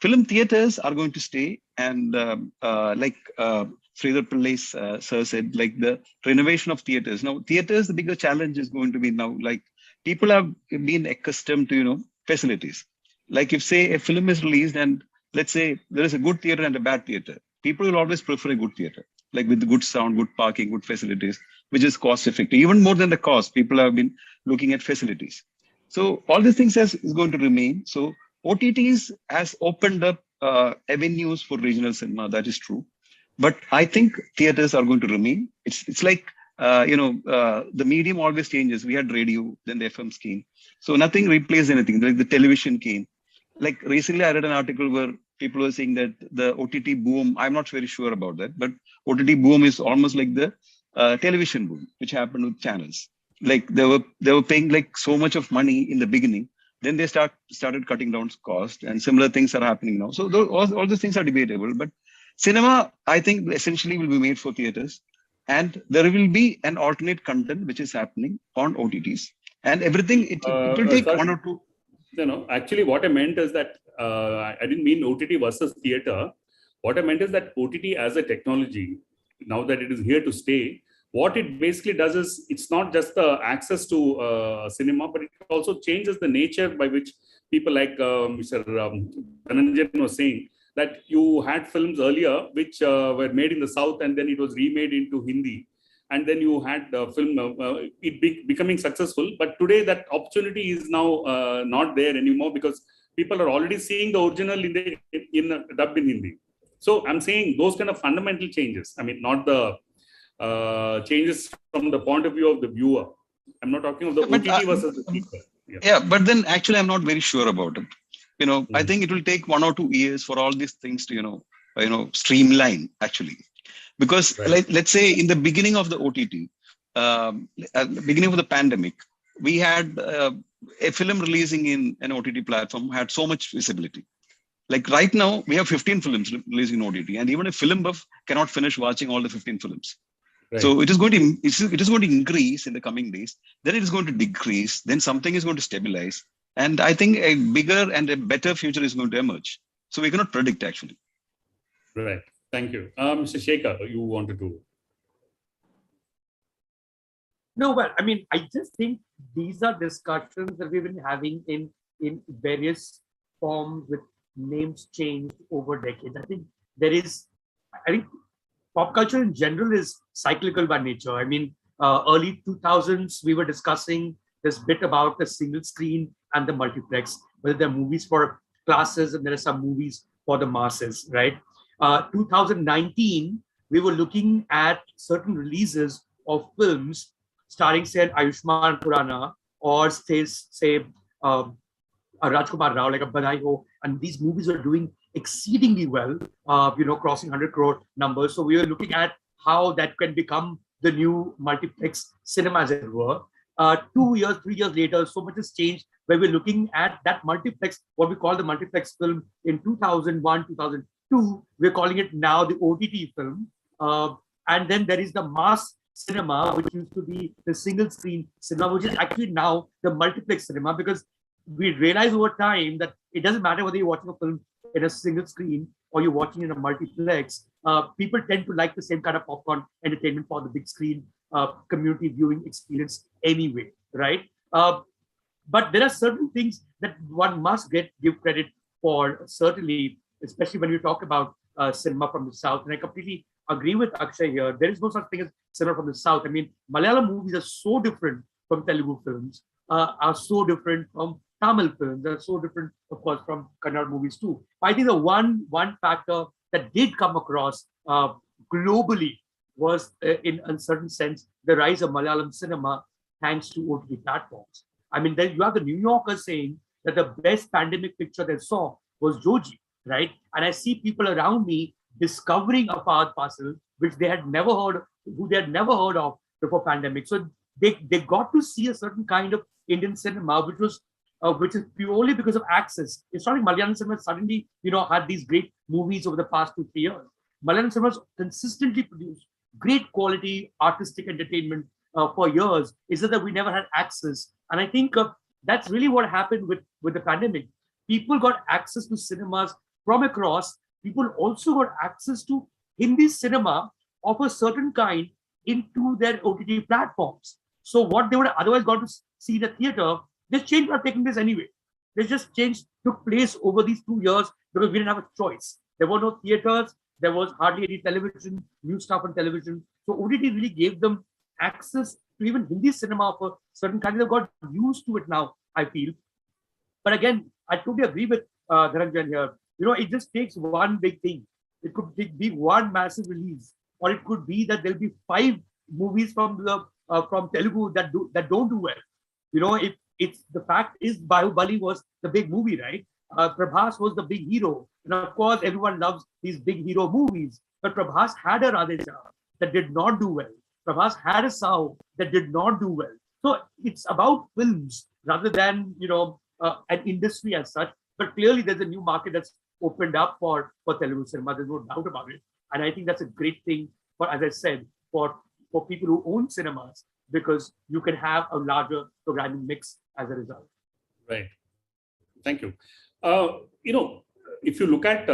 film theaters are going to stay. And like Sridhar Pillai sir said, like the renovation of theaters. Now, theaters, the bigger challenge is going to be now, like, people have been accustomed to, facilities. Like, if, say, a film is released and let's say there is a good theater and a bad theater, people will always prefer a good theater, like with good sound, good parking, good facilities. which is cost effective. Even more than the cost, people have been looking at facilities. So all these things is going to remain. So OTTs has opened up avenues for regional cinema. That is true. But I think theaters are going to remain. It's like, the medium always changes. We had radio, then the FM came. So nothing replaced anything. Like the television came. Like recently I read an article where people were saying that the OTT boom, I'm not very sure about that, but OTT boom is almost like the television boom, which happened with channels. Like they were paying like so much of money in the beginning. Then they started cutting down cost, and similar things are happening now. So all those things are debatable, but cinema, I think, essentially will be made for theaters, and there will be an alternate content which is happening on OTTs, and everything it will take sorry. 1 or 2. No. Actually, what I meant is that I didn't mean OTT versus theater. What I meant is that OTT as a technology, now that it is here to stay, what it basically does is it's not just the access to cinema, but it also changes the nature by which people like Mr. Dhananjay was saying, that you had films earlier which were made in the South and then it was remade into Hindi. And then you had the film becoming successful. But today that opportunity is now not there anymore because people are already seeing the original in dubbed in Hindi. So I'm saying those kind of fundamental changes. I mean, not the changes from the point of view of the viewer. I'm not talking of the OTT versus the theater. Yeah, but then actually I'm not very sure about it. I think it will take 1 or 2 years for all these things to, streamline actually. Because let's say in the beginning of the OTT, at the beginning of the pandemic, we had a film releasing in an OTT platform had so much visibility. Like right now, we have 15 films releasing in OTT, and even a film buff cannot finish watching all the 15 films. Right. So it is going to increase in the coming days. Then it is going to decrease. Then something is going to stabilize, and I think a bigger and a better future is going to emerge. So we cannot predict actually. Right. Thank you. Mr. Shekhar, you wanted to? No, well, I mean, I just think these are discussions that we've been having in various forms with names changed over decades. I think pop culture in general is cyclical by nature. I mean, early 2000s, we were discussing this bit about the single screen and the multiplex, whether there are movies for classes and there are some movies for the masses, right? 2019, we were looking at certain releases of films starring, say, Ayushmann Khurrana or say Rajkumar Rao, like a Badai Ho, and these movies are doing exceedingly well, crossing 100 crore numbers. So we were looking at how that can become the new multiplex cinema, as it were. 2 years, 3 years later, so much has changed where we're looking at that multiplex, what we call the multiplex film in 2001, 2002, we're calling it now the OTT film. And then there is the mass cinema, which used to be the single screen cinema, which is actually now the multiplex cinema, because we realize over time that it doesn't matter whether you're watching a film in a single screen or you're watching in a multiplex. People tend to like the same kind of popcorn entertainment for the big screen community viewing experience anyway, right? But there are certain things that one must give credit for, certainly, especially when you talk about cinema from the South. And I completely agree with Akshay here. There is no such thing as cinema from the South. I mean, Malayalam movies are so different from Telugu films, are so different from Tamil films, are so different, of course, from Kannada movies too. I think the one factor that did come across globally was, in a certain sense, the rise of Malayalam cinema thanks to OTT platforms. I mean, then you have the New Yorkers saying that the best pandemic picture they saw was Joji, right? And I see people around me discovering a part parcel which they had never heard, who they had never heard of before pandemic. So they got to see a certain kind of Indian cinema, which is purely because of access. It's not like Malayalam cinema suddenly, had these great movies over the past 2-3 years. Malayalam cinema has consistently produced great quality artistic entertainment for years. It's just that we never had access. And I think that's really what happened with the pandemic. People got access to cinemas from across. People also got access to Hindi cinema of a certain kind into their OTT platforms. So what they would have otherwise got to see in the theater, this change was taking place anyway. This just change took place over these 2 years because we didn't have a choice. There were no theaters. There was hardly any television, new stuff on television. So OTT really gave them access to even Hindi cinema for certain countries. They've got used to it now, I feel. But again, I totally agree with Dharanjan here. It just takes one big thing. It could be one massive release, or it could be that there'll be 5 movies from Telugu that don't do well. It's the fact is Bahubali was the big movie, right? Prabhas was the big hero, and of course everyone loves these big hero movies. But Prabhas had a Radheja that did not do well. Prabhas had a Sao that did not do well. So it's about films rather than an industry as such. But clearly there's a new market that's opened up for Telugu cinema. There's no doubt about it. And I think that's a great thing for, as I said, for people who own cinemas, because you can have a larger programming mix as a result. Right. Thank you. If you look at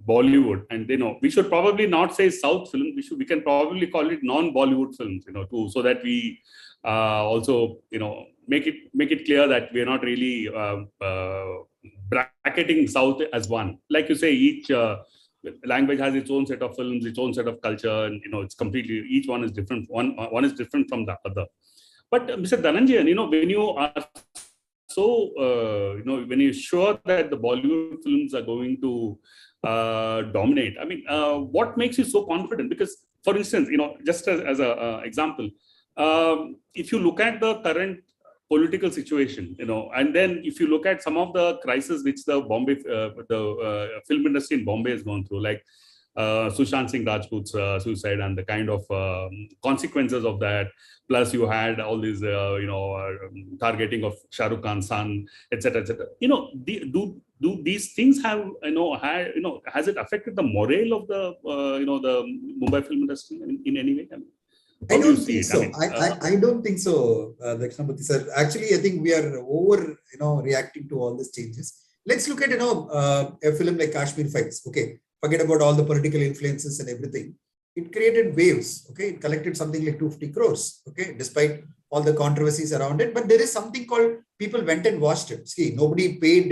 Bollywood, and we should probably not say South film. We can probably call it non-Bollywood films, too, so that we also make it clear that we are not really bracketing South as one. Like you say, each language has its own set of films, its own set of culture, and it's completely, each one is different. One is different from the other. But Mr. Dhananjayan, when you are when you're sure that the Bollywood films are going to dominate, what makes you so confident? Because, for instance, just as an example, if you look at the current political situation, and then if you look at some of the crises which the film industry in Bombay has gone through, like Sushant Singh Rajput's suicide and the kind of consequences of that. Plus, you had all these, targeting of Shah Rukh Khan's son, etc., etc. Do these things have, has it affected the morale of the, the Mumbai film industry in any way? I don't think so. I don't think so, Dakshinamurthy sir. Actually, I think we are over, reacting to all these changes. Let's look at, a film like Kashmir Files. Okay, forget about all the political influences and everything. It created waves. Okay, it collected something like 250 crores. Okay, despite all the controversies around it, but there is something called people went and watched it. See, nobody paid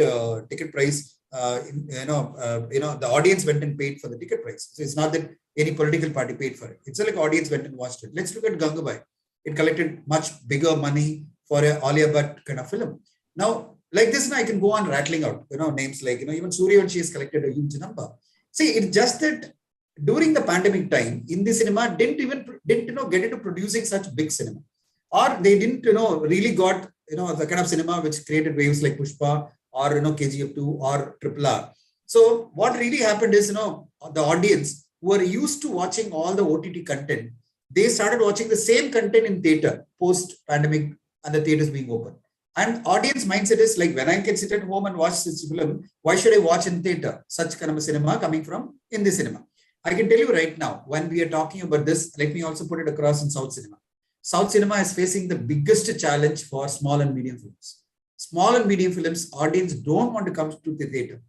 ticket price. The audience went and paid for the ticket price. So it's not that any political party paid for it. It's like audience went and watched it. Let's look at Gangubai. It collected much bigger money for a Alia Bhatt kind of film. Now, like this, I can go on rattling out, names like, even Suryavanshi has collected a huge number. See, it's just that during the pandemic time, Hindi cinema didn't get into producing such big cinema, or they didn't, really got, the kind of cinema which created waves like Pushpa or, KGF 2 or RRR. So what really happened is, the audience who are used to watching all the OTT content, they started watching the same content in theater post-pandemic and the theaters being open. And audience mindset is like, when I can sit at home and watch this film, why should I watch in theater? Such kind of a cinema coming from Hindi cinema. I can tell you right now, when we are talking about this, let me also put it across in South cinema. South cinema is facing the biggest challenge for small and medium films. Small and medium films, audience don't want to come to the theater.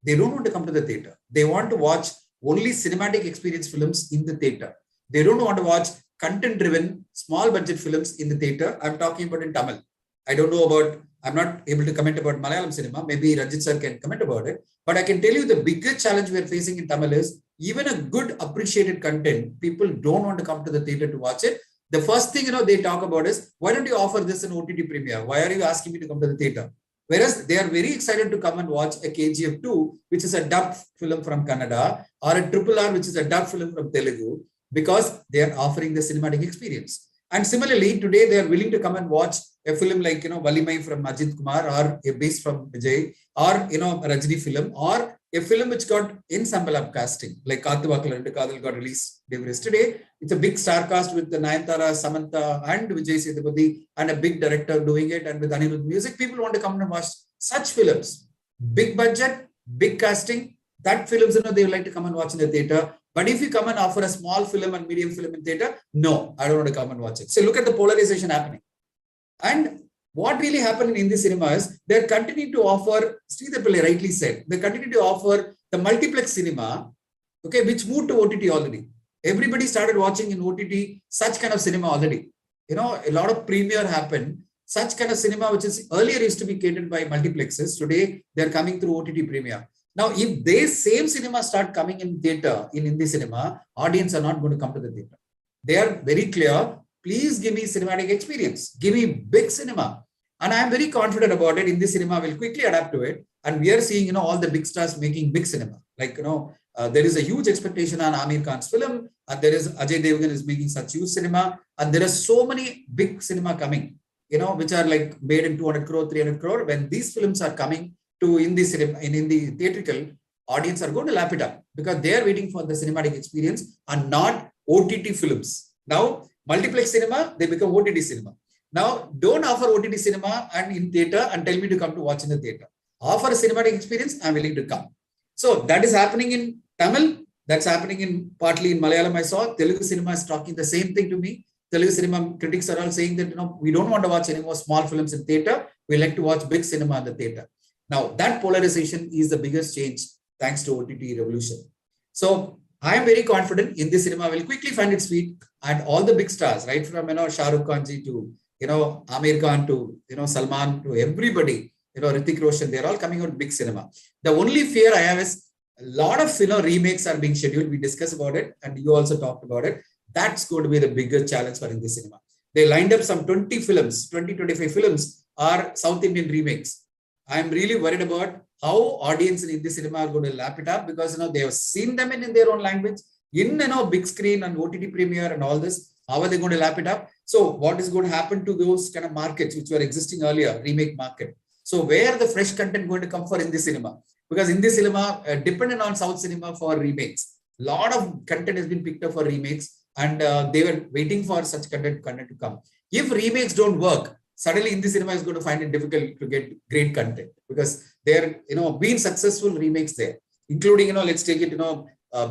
They don't want to come to the theater. They want to watch only cinematic experience films in the theater. They don't want to watch content-driven, small budget films in the theater. I'm talking about in Tamil. I don't know about, I'm not able to comment about Malayalam cinema. Maybe Ranjit sir can comment about it. But I can tell you the biggest challenge we are facing in Tamil is even a good appreciated content, people don't want to come to the theater to watch it. The first thing, they talk about is, why don't you offer this in OTT premiere? Why are you asking me to come to the theater? Whereas they are very excited to come and watch a KGF 2, which is a dubbed film from Kannada, or a RRR, which is a dubbed film from Telugu, because they are offering the cinematic experience. And similarly, today they are willing to come and watch a film like, Valimai from Ajit Kumar, or a Beast from Vijay, or, a Rajini film, or a film which got ensemble casting, like Kaathu Vaakal and Kadal got released yesterday. It's a big star cast with the Nayanthara, Samantha, and Vijay Sethupathi, and a big director doing it, and with Anirudh music. People want to come and watch such films. Big budget, big casting. That films, they would like to come and watch in the theater. But if you come and offer a small film and medium film in theater, no, I don't want to come and watch it. So look at the polarization happening. And what really happened in Hindi cinema is they're continuing to offer, Sridhar Pillai rightly said, they continue to offer the multiplex cinema, okay, which moved to OTT already. Everybody started watching in OTT such kind of cinema already. A lot of premiere happened. Such kind of cinema, which is earlier used to be catered by multiplexes, today they're coming through OTT premiere. Now, if they same cinema start coming in theater, in Hindi cinema, audience are not going to come to the theater. They are very clear. Please give me cinematic experience. Give me big cinema. And I am very confident about it. In this cinema, we'll quickly adapt to it. And we are seeing, all the big stars making big cinema. Like, there is a huge expectation on Amir Khan's film. And there is Ajay Devgan is making such huge cinema. And there are so many big cinema coming, which are like made in 200 crore, 300 crore. When these films are coming to in the cinema, in the theatrical, audience are going to lap it up because they are waiting for the cinematic experience and not OTT films. Now, multiplex cinema, they become OTT cinema. Now, don't offer OTT cinema and in theater and tell me to come to watch in the theater. Offer a cinematic experience, I'm willing to come. So that is happening in Tamil. That's happening in partly in Malayalam. I saw Telugu cinema is talking the same thing to me. Telugu cinema critics are all saying that we don't want to watch any more small films in theater. We like to watch big cinema in the theater. Now that polarization is the biggest change thanks to OTT revolution. So I am very confident in this cinema will quickly find its feet, and all the big stars, right from Shah Rukh Khan ji to Amir Khan to Salman to everybody, Hrithik Roshan, they're all coming out big cinema. The only fear I have is a lot of remakes are being scheduled. We discussed about it, and you also talked about it. That's going to be the biggest challenge for Hindi cinema. They lined up some 20 films, 25 films are South Indian remakes. I'm really worried about how audience in Hindi cinema are going to lap it up because they have seen them in their own language in big screen and OTT premiere and all this. How are they going to lap it up? So what is going to happen to those kind of markets which were existing earlier, remake market? So where the fresh content going to come for Hindi cinema? Because Hindi cinema dependent on South cinema for remakes. A lot of content has been picked up for remakes, and they were waiting for such content to come. If remakes don't work, suddenly Hindi cinema is going to find it difficult to get great content because there been successful remakes there, including let's take it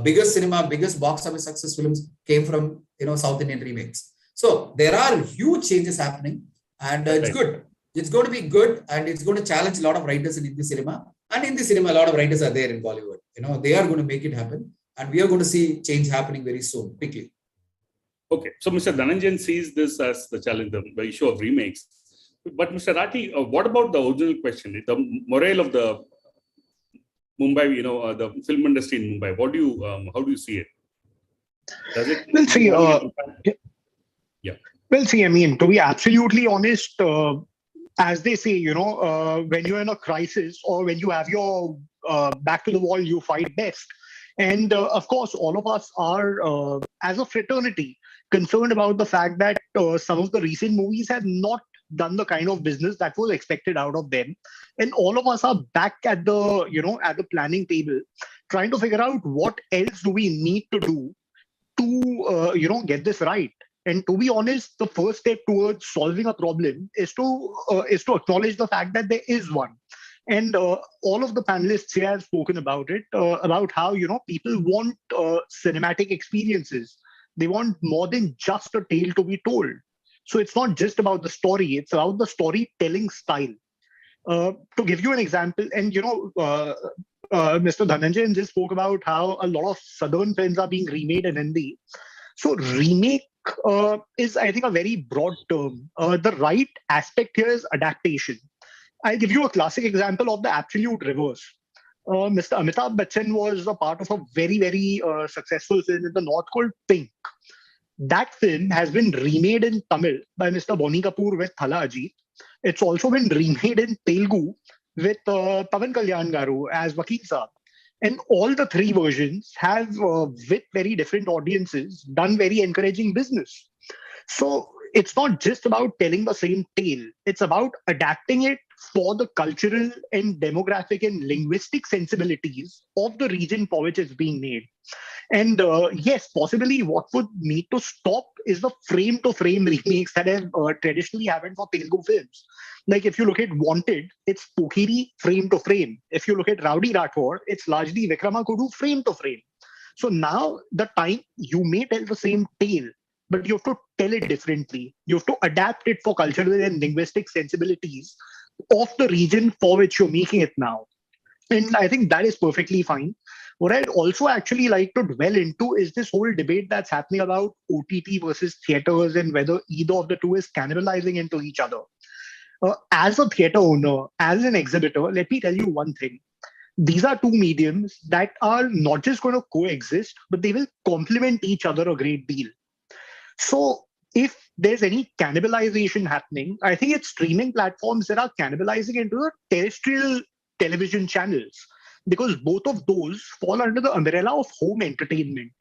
biggest cinema, biggest box office success films came from South Indian remakes. So there are huge changes happening, and it's good. It's going to be good, and it's going to challenge a lot of writers in Hindi cinema. And in the cinema, a lot of writers are there in Bollywood. They are going to make it happen, and we are going to see change happening very soon, quickly. Okay, so Mr. Dhananjayan sees this as the challenge, the issue of remakes. But Mr. Rathi, what about the original question, the morale of the Mumbai, the film industry in Mumbai? How do you see it? Does it? Well, see, yeah. Well, see, I mean, to be absolutely honest, as they say, when you're in a crisis or when you have your back to the wall, you fight best. And of course, all of us are, as a fraternity, concerned about the fact that some of the recent movies have not done the kind of business that was expected out of them. And all of us are back at the, at the planning table, trying to figure out what else do we need to do to, get this right. And to be honest, the first step towards solving a problem is to acknowledge the fact that there is one. And all of the panelists here have spoken about it, about how, people want cinematic experiences. They want more than just a tale to be told. So it's not just about the story, it's about the storytelling style. To give you an example, and, Mr. Dhananjayan just spoke about how a lot of Southern films are being remade in Hindi. So remake is, I think, a very broad term. The right aspect here is adaptation. I'll give you a classic example of the absolute reverse. Mr. Amitabh Bachchan was a part of a very, very successful film in the North called Pink. That film has been remade in Tamil by Mr. Bonnie Kapoor with Thala Ajit. It's also been remade in Telugu with Pavan Kalyan Garu as Vakil Saab. And all the three versions have, with very different audiences, done very encouraging business. So it's not just about telling the same tale. It's about adapting it for the cultural and demographic and linguistic sensibilities of the region for which it's being made. And yes, possibly what would need to stop is the frame-to-frame remakes that have traditionally happened for Telugu films. Like if you look at Wanted, it's Pokhiri frame-to-frame. If you look at Rowdy Rathore, it's largely Vikrama Kudu frame-to-frame. So now the time you may tell the same tale, but you have to tell it differently. You have to adapt it for cultural and linguistic sensibilities of the region for which you're making it now. And I think that is perfectly fine. What I'd also actually like to dwell into is this whole debate that's happening about OTT versus theaters and whether either of the two is cannibalizing into each other. As a theater owner, as an exhibitor, let me tell you one thing. These are two mediums that are not just going to coexist, but they will complement each other a great deal. So if there's any cannibalization happening, I think it's streaming platforms that are cannibalizing into the terrestrial television channels, because both of those fall under the umbrella of home entertainment.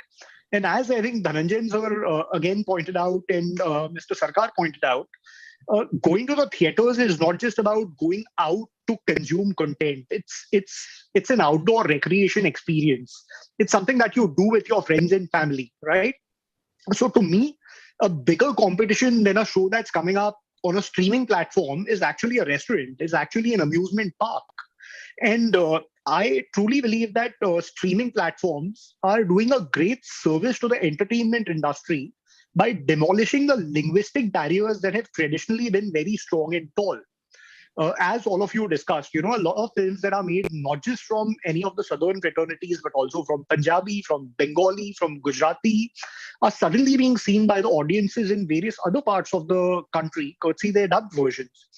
And as I think Dhananjay sir again pointed out, and Mr. Sarkar pointed out, going to the theaters is not just about going out to consume content. It's an outdoor recreation experience. It's something that you do with your friends and family, right? So to me, a bigger competition than a show that's coming up on a streaming platform is actually a restaurant, is actually an amusement park. And I truly believe that streaming platforms are doing a great service to the entertainment industry by demolishing the linguistic barriers that have traditionally been very strong and tall. As all of you discussed, a lot of films that are made not just from any of the southern fraternities, but also from Punjabi, from Bengali, from Gujarati, are suddenly being seen by the audiences in various other parts of the country, courtesy their dubbed versions.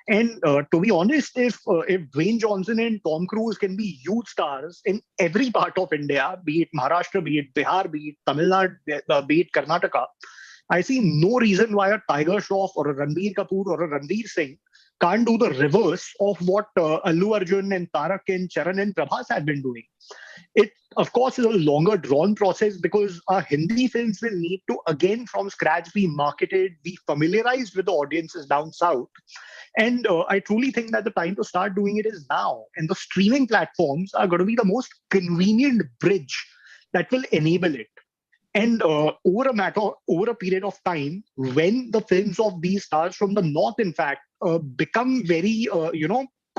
And to be honest, if Dwayne Johnson and Tom Cruise can be huge stars in every part of India, be it Maharashtra, be it Bihar, be it Tamil Nadu, be it Karnataka, I see no reason why a Tiger Shroff or a Ranbir Kapoor or a Ranveer Singh can't do the reverse of what Allu Arjun and Tarak and Charan and Prabhas have been doing. It, of course, is a longer drawn process because our Hindi films will need to, again, from scratch, be marketed, be familiarized with the audiences down south. And I truly think that the time to start doing it is now. And the streaming platforms are going to be the most convenient bridge that will enable it. And over a period of time, when the films of these stars from the north, in fact, become very,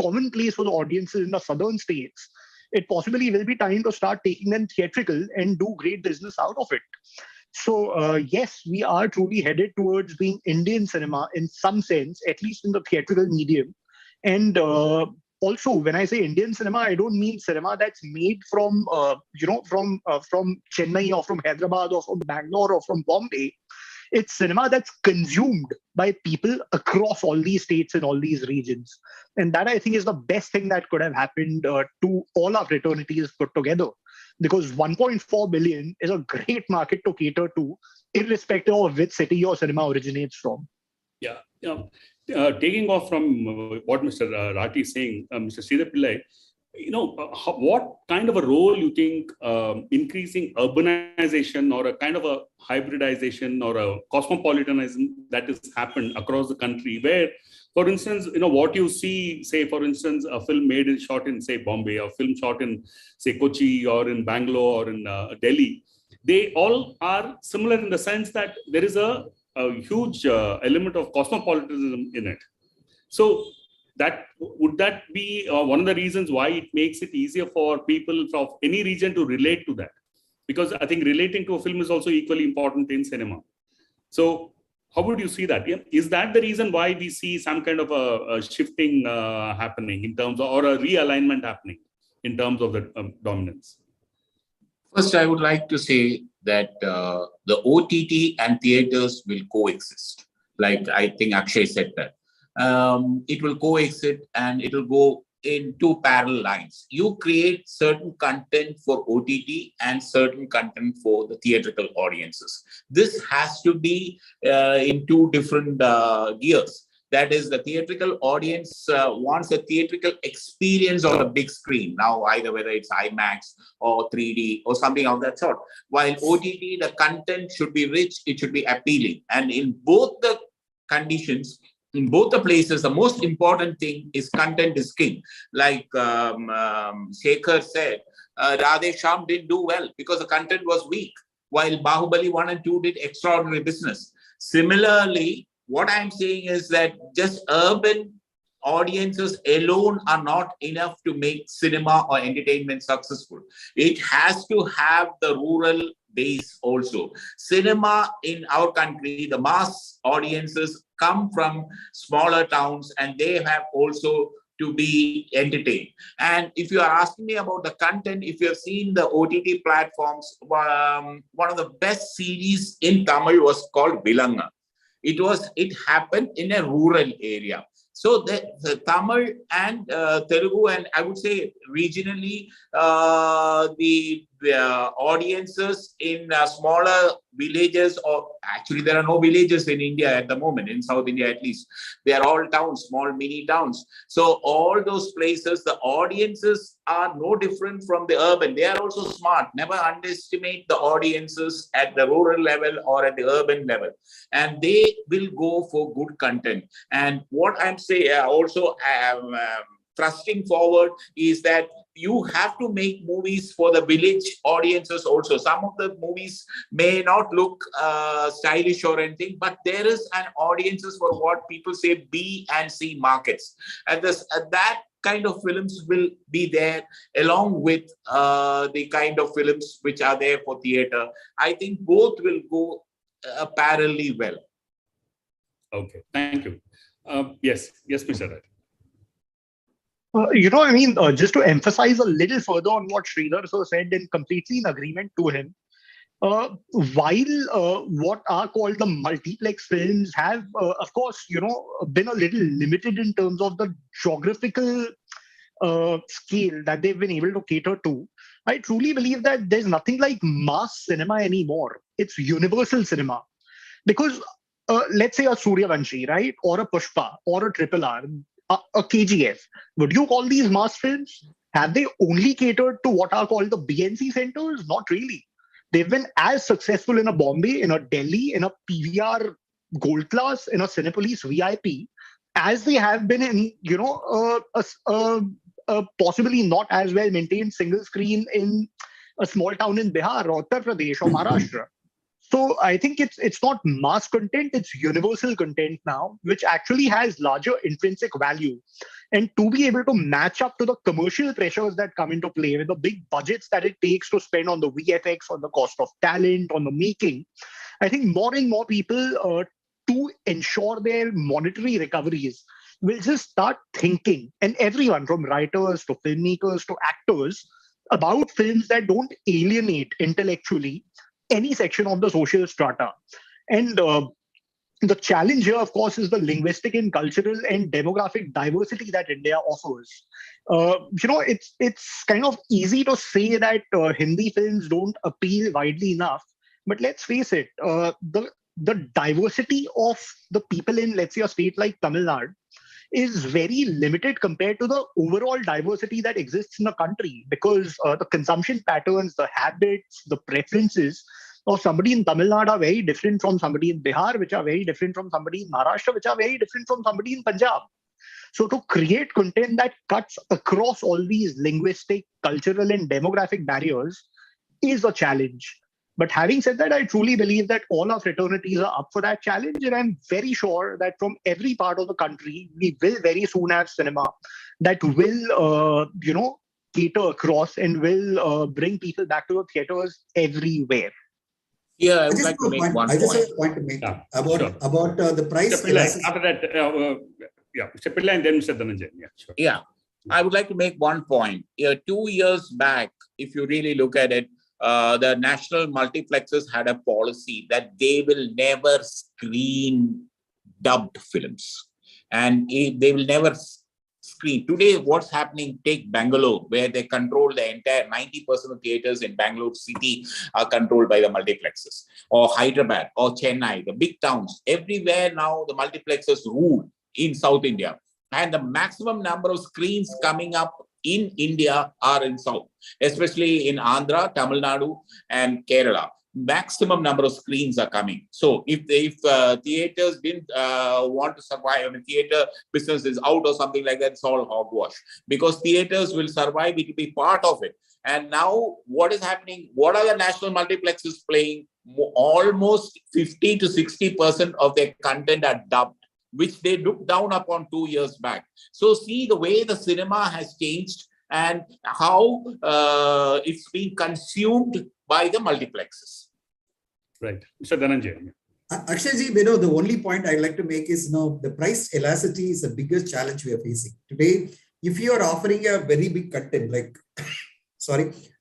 commonplace for the audiences in the southern states, it possibly will be time to start taking them theatrical and do great business out of it. So yes, we are truly headed towards being Indian cinema in some sense, at least in the theatrical medium. And also, when I say Indian cinema, I don't mean cinema that's made from from Chennai or from Hyderabad or from Bangalore or from Bombay. It's cinema that's consumed by people across all these states and all these regions. And that, I think, is the best thing that could have happened to all our fraternities put together. Because 1.4 billion is a great market to cater to, irrespective of which city your cinema originates from. Yeah. Taking off from what Mr. Rati is saying, Mr. Sridhar Pillai, what kind of a role you think increasing urbanization or a kind of a hybridization or a cosmopolitanism that has happened across the country, where, for instance, what you see, say, for instance, a film made and shot in, say, Bombay, or film shot in, say, Kochi or in Bangalore or in Delhi, they all are similar in the sense that there is a huge element of cosmopolitanism in it. So would that be one of the reasons why it makes it easier for people from any region to relate to that? Because I think relating to a film is also equally important in cinema. So how would you see that? Is that the reason why we see some kind of a shifting happening in terms of, or a realignment happening in terms of the dominance? First, I would like to say that the OTT and theaters will coexist. Like I think Akshay said that. It will coexist and it will go in two parallel lines. You create certain content for OTT and certain content for the theatrical audiences. This has to be in two different gears. That is, the theatrical audience wants a theatrical experience on a big screen. Now, either whether it's IMAX or 3D or something of that sort. While OTT, the content should be rich, it should be appealing. And in both the conditions, in both the places, the most important thing is content is king. Like Shekhar said, Radhe Shyam didn't do well because the content was weak, while Bahubali 1 and 2 did extraordinary business. Similarly, what I'm saying is that just urban audiences alone are not enough to make cinema or entertainment successful. It has to have the rural base also. Cinema in our country, the mass audiences come from smaller towns and they have also to be entertained. And if you are asking me about the content, if you have seen the OTT platforms, one of the best series in Tamil was called Vilanga. It happened in a rural area. So the Tamil and Telugu, and I would say regionally, the audiences in smaller villages, or actually there are no villages in India at the moment, in South India at least. They are all towns, small mini towns. So all those places, the audiences are no different from the urban. They are also smart. Never underestimate the audiences at the rural level or at the urban level. And they will go for good content. And what I'm saying also thrusting forward is that you have to make movies for the village audiences also. Some of the movies may not look stylish or anything, but there is an audiences for what people say B and C markets. And that kind of films will be there along with the kind of films which are there for theater. I think both will go parallelly well. Okay, thank you. Yes, Mr. Raj. Just to emphasize a little further on what Sridhar so said, and completely in agreement to him, while what are called the multiplex films have, of course, been a little limited in terms of the geographical scale that they've been able to cater to, I truly believe that there's nothing like mass cinema anymore. It's universal cinema. Because let's say a Suryavanshi, right? Or a Pushpa, or a Triple R, a KGF. Would you call these mass films? Have they only catered to what are called the BNC centers? Not really. They've been as successful in a Bombay, in a Delhi, in a PVR Gold Class, in a Cinepolis VIP, as they have been in, a possibly not as well maintained single screen in a small town in Bihar or Uttar Pradesh or Maharashtra. So I think it's not mass content, it's universal content now, which actually has larger intrinsic value. And to be able to match up to the commercial pressures that come into play with the big budgets that it takes to spend on the VFX, on the cost of talent, on the making, I think more and more people to ensure their monetary recoveries will just start thinking, and everyone from writers to filmmakers to actors, about films that don't alienate intellectually any section of the social strata. And the challenge here, of course, is the linguistic and cultural and demographic diversity that India offers. It's kind of easy to say that Hindi films don't appeal widely enough, but let's face it, the diversity of the people in, let's say, a state like Tamil Nadu is very limited compared to the overall diversity that exists in the country, because the consumption patterns, the habits, the preferences of somebody in Tamil Nadu are very different from somebody in Bihar, which are very different from somebody in Maharashtra, which are very different from somebody in Punjab. So to create content that cuts across all these linguistic, cultural, and demographic barriers is a challenge. But having said that, I truly believe that all our fraternities are up for that challenge. And I'm very sure that from every part of the country, we will very soon have cinema that will, cater across and will bring people back to the theaters everywhere. Yeah, I would like to make one point. I just have a point to make about the price. After that, Mr. Pillai and then Mr. Dhananjay. Yeah, sure. Yeah, I would like to make one point. 2 years back, if you really look at it, the national multiplexes had a policy that they will never screen dubbed films, and they will never screen. Today, what's happening, take Bangalore, where they control the entire 90% of theaters in Bangalore city are controlled by the multiplexes, or Hyderabad or Chennai, the big towns. Everywhere now the multiplexes rule in South India, and the maximum number of screens coming up in India are in South, especially in Andhra, Tamil Nadu, and Kerala. Maximum number of screens are coming. So if theaters didn't want to survive, I mean, theater business is out or something like that, it's all hogwash. Because theaters will survive, it will be part of it. And now what is happening? What are the national multiplexes playing? Almost 50 to 60% of their content are dubbed, which they looked down upon 2 years back. So see the way the cinema has changed and how it's being consumed by the multiplexes. Right. Mr. Dhananjay. Akshayji, the only point I'd like to make is, the price elasticity is the biggest challenge we are facing. Today, if you are offering a very big content,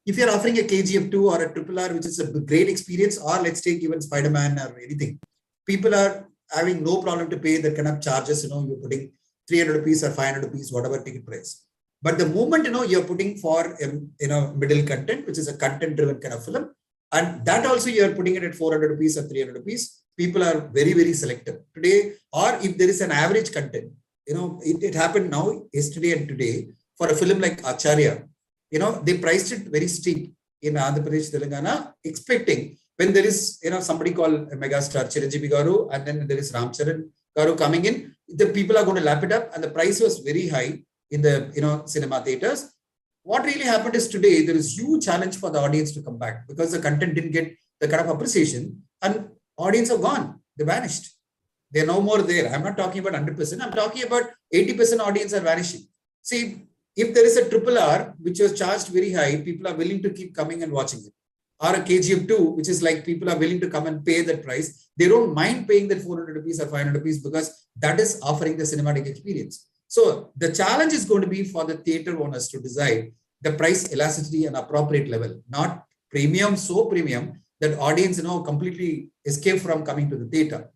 if you're offering a KGF2 or a Triple R, which is a great experience, or let's take even Spider-Man or anything, people are having no problem to pay the kind of charges, you're putting 300 rupees or 500 rupees, whatever ticket price. But the moment, you're putting for, middle content, which is a content driven kind of film, and that also you're putting it at 400 rupees or 300 rupees, people are very, very selective today. Or if there is an average content, it happened now, yesterday and today, for a film like Acharya, they priced it very steep in Andhra Pradesh, Telangana, expecting when there is, somebody called a megastar Chiranjeevi Garu, and then there is Ram Charan Garu coming in, the people are going to lap it up, and the price was very high in the, cinema theaters. What really happened is today, there is huge challenge for the audience to come back because the content didn't get the kind of appreciation, and audience are gone. They vanished. They're no more there. I'm not talking about 100%. I'm talking about 80% audience are vanishing. See, if there is a triple R, which was charged very high, people are willing to keep coming and watching it. Or a KGF 2, which is like people are willing to come and pay that price. They don't mind paying that 400 rupees or 500 rupees because that is offering the cinematic experience. So the challenge is going to be for the theater owners to decide the price elasticity and appropriate level, not premium, so premium that audience, completely escape from coming to the theater.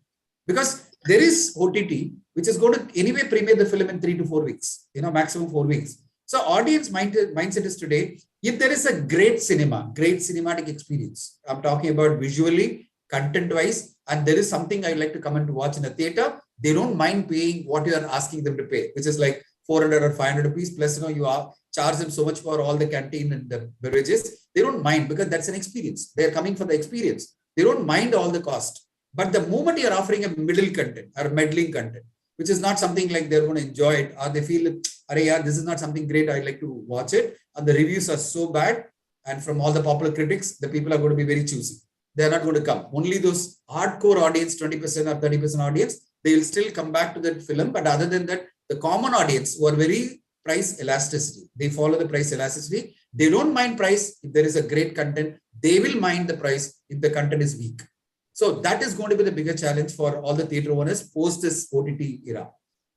Because there is OTT, which is going to anyway premiere the film in 3 to 4 weeks, maximum 4 weeks. So audience mindset is today, if there is a great cinema, great cinematic experience, I'm talking about visually, content-wise, and there is something I'd like to come and watch in a theater, they don't mind paying what you are asking them to pay, which is like 400 or 500 rupees, plus, you are charge them so much for all the canteen and the beverages. They don't mind because that's an experience. They're coming for the experience. They don't mind all the cost. But the moment you're offering a middle content or meddling content, which is not something like they're going to enjoy it, or they feel, this is not something great, I'd like to watch it, and the reviews are so bad, and from all the popular critics, the people are going to be very choosy. They're not going to come. Only those hardcore audience, 20% or 30% audience, they will still come back to that film. But other than that, the common audience who are very price elasticity, they follow the price elasticity. They don't mind price if there is a great content. They will mind the price if the content is weak. So that is going to be the bigger challenge for all the theater owners post this OTT era.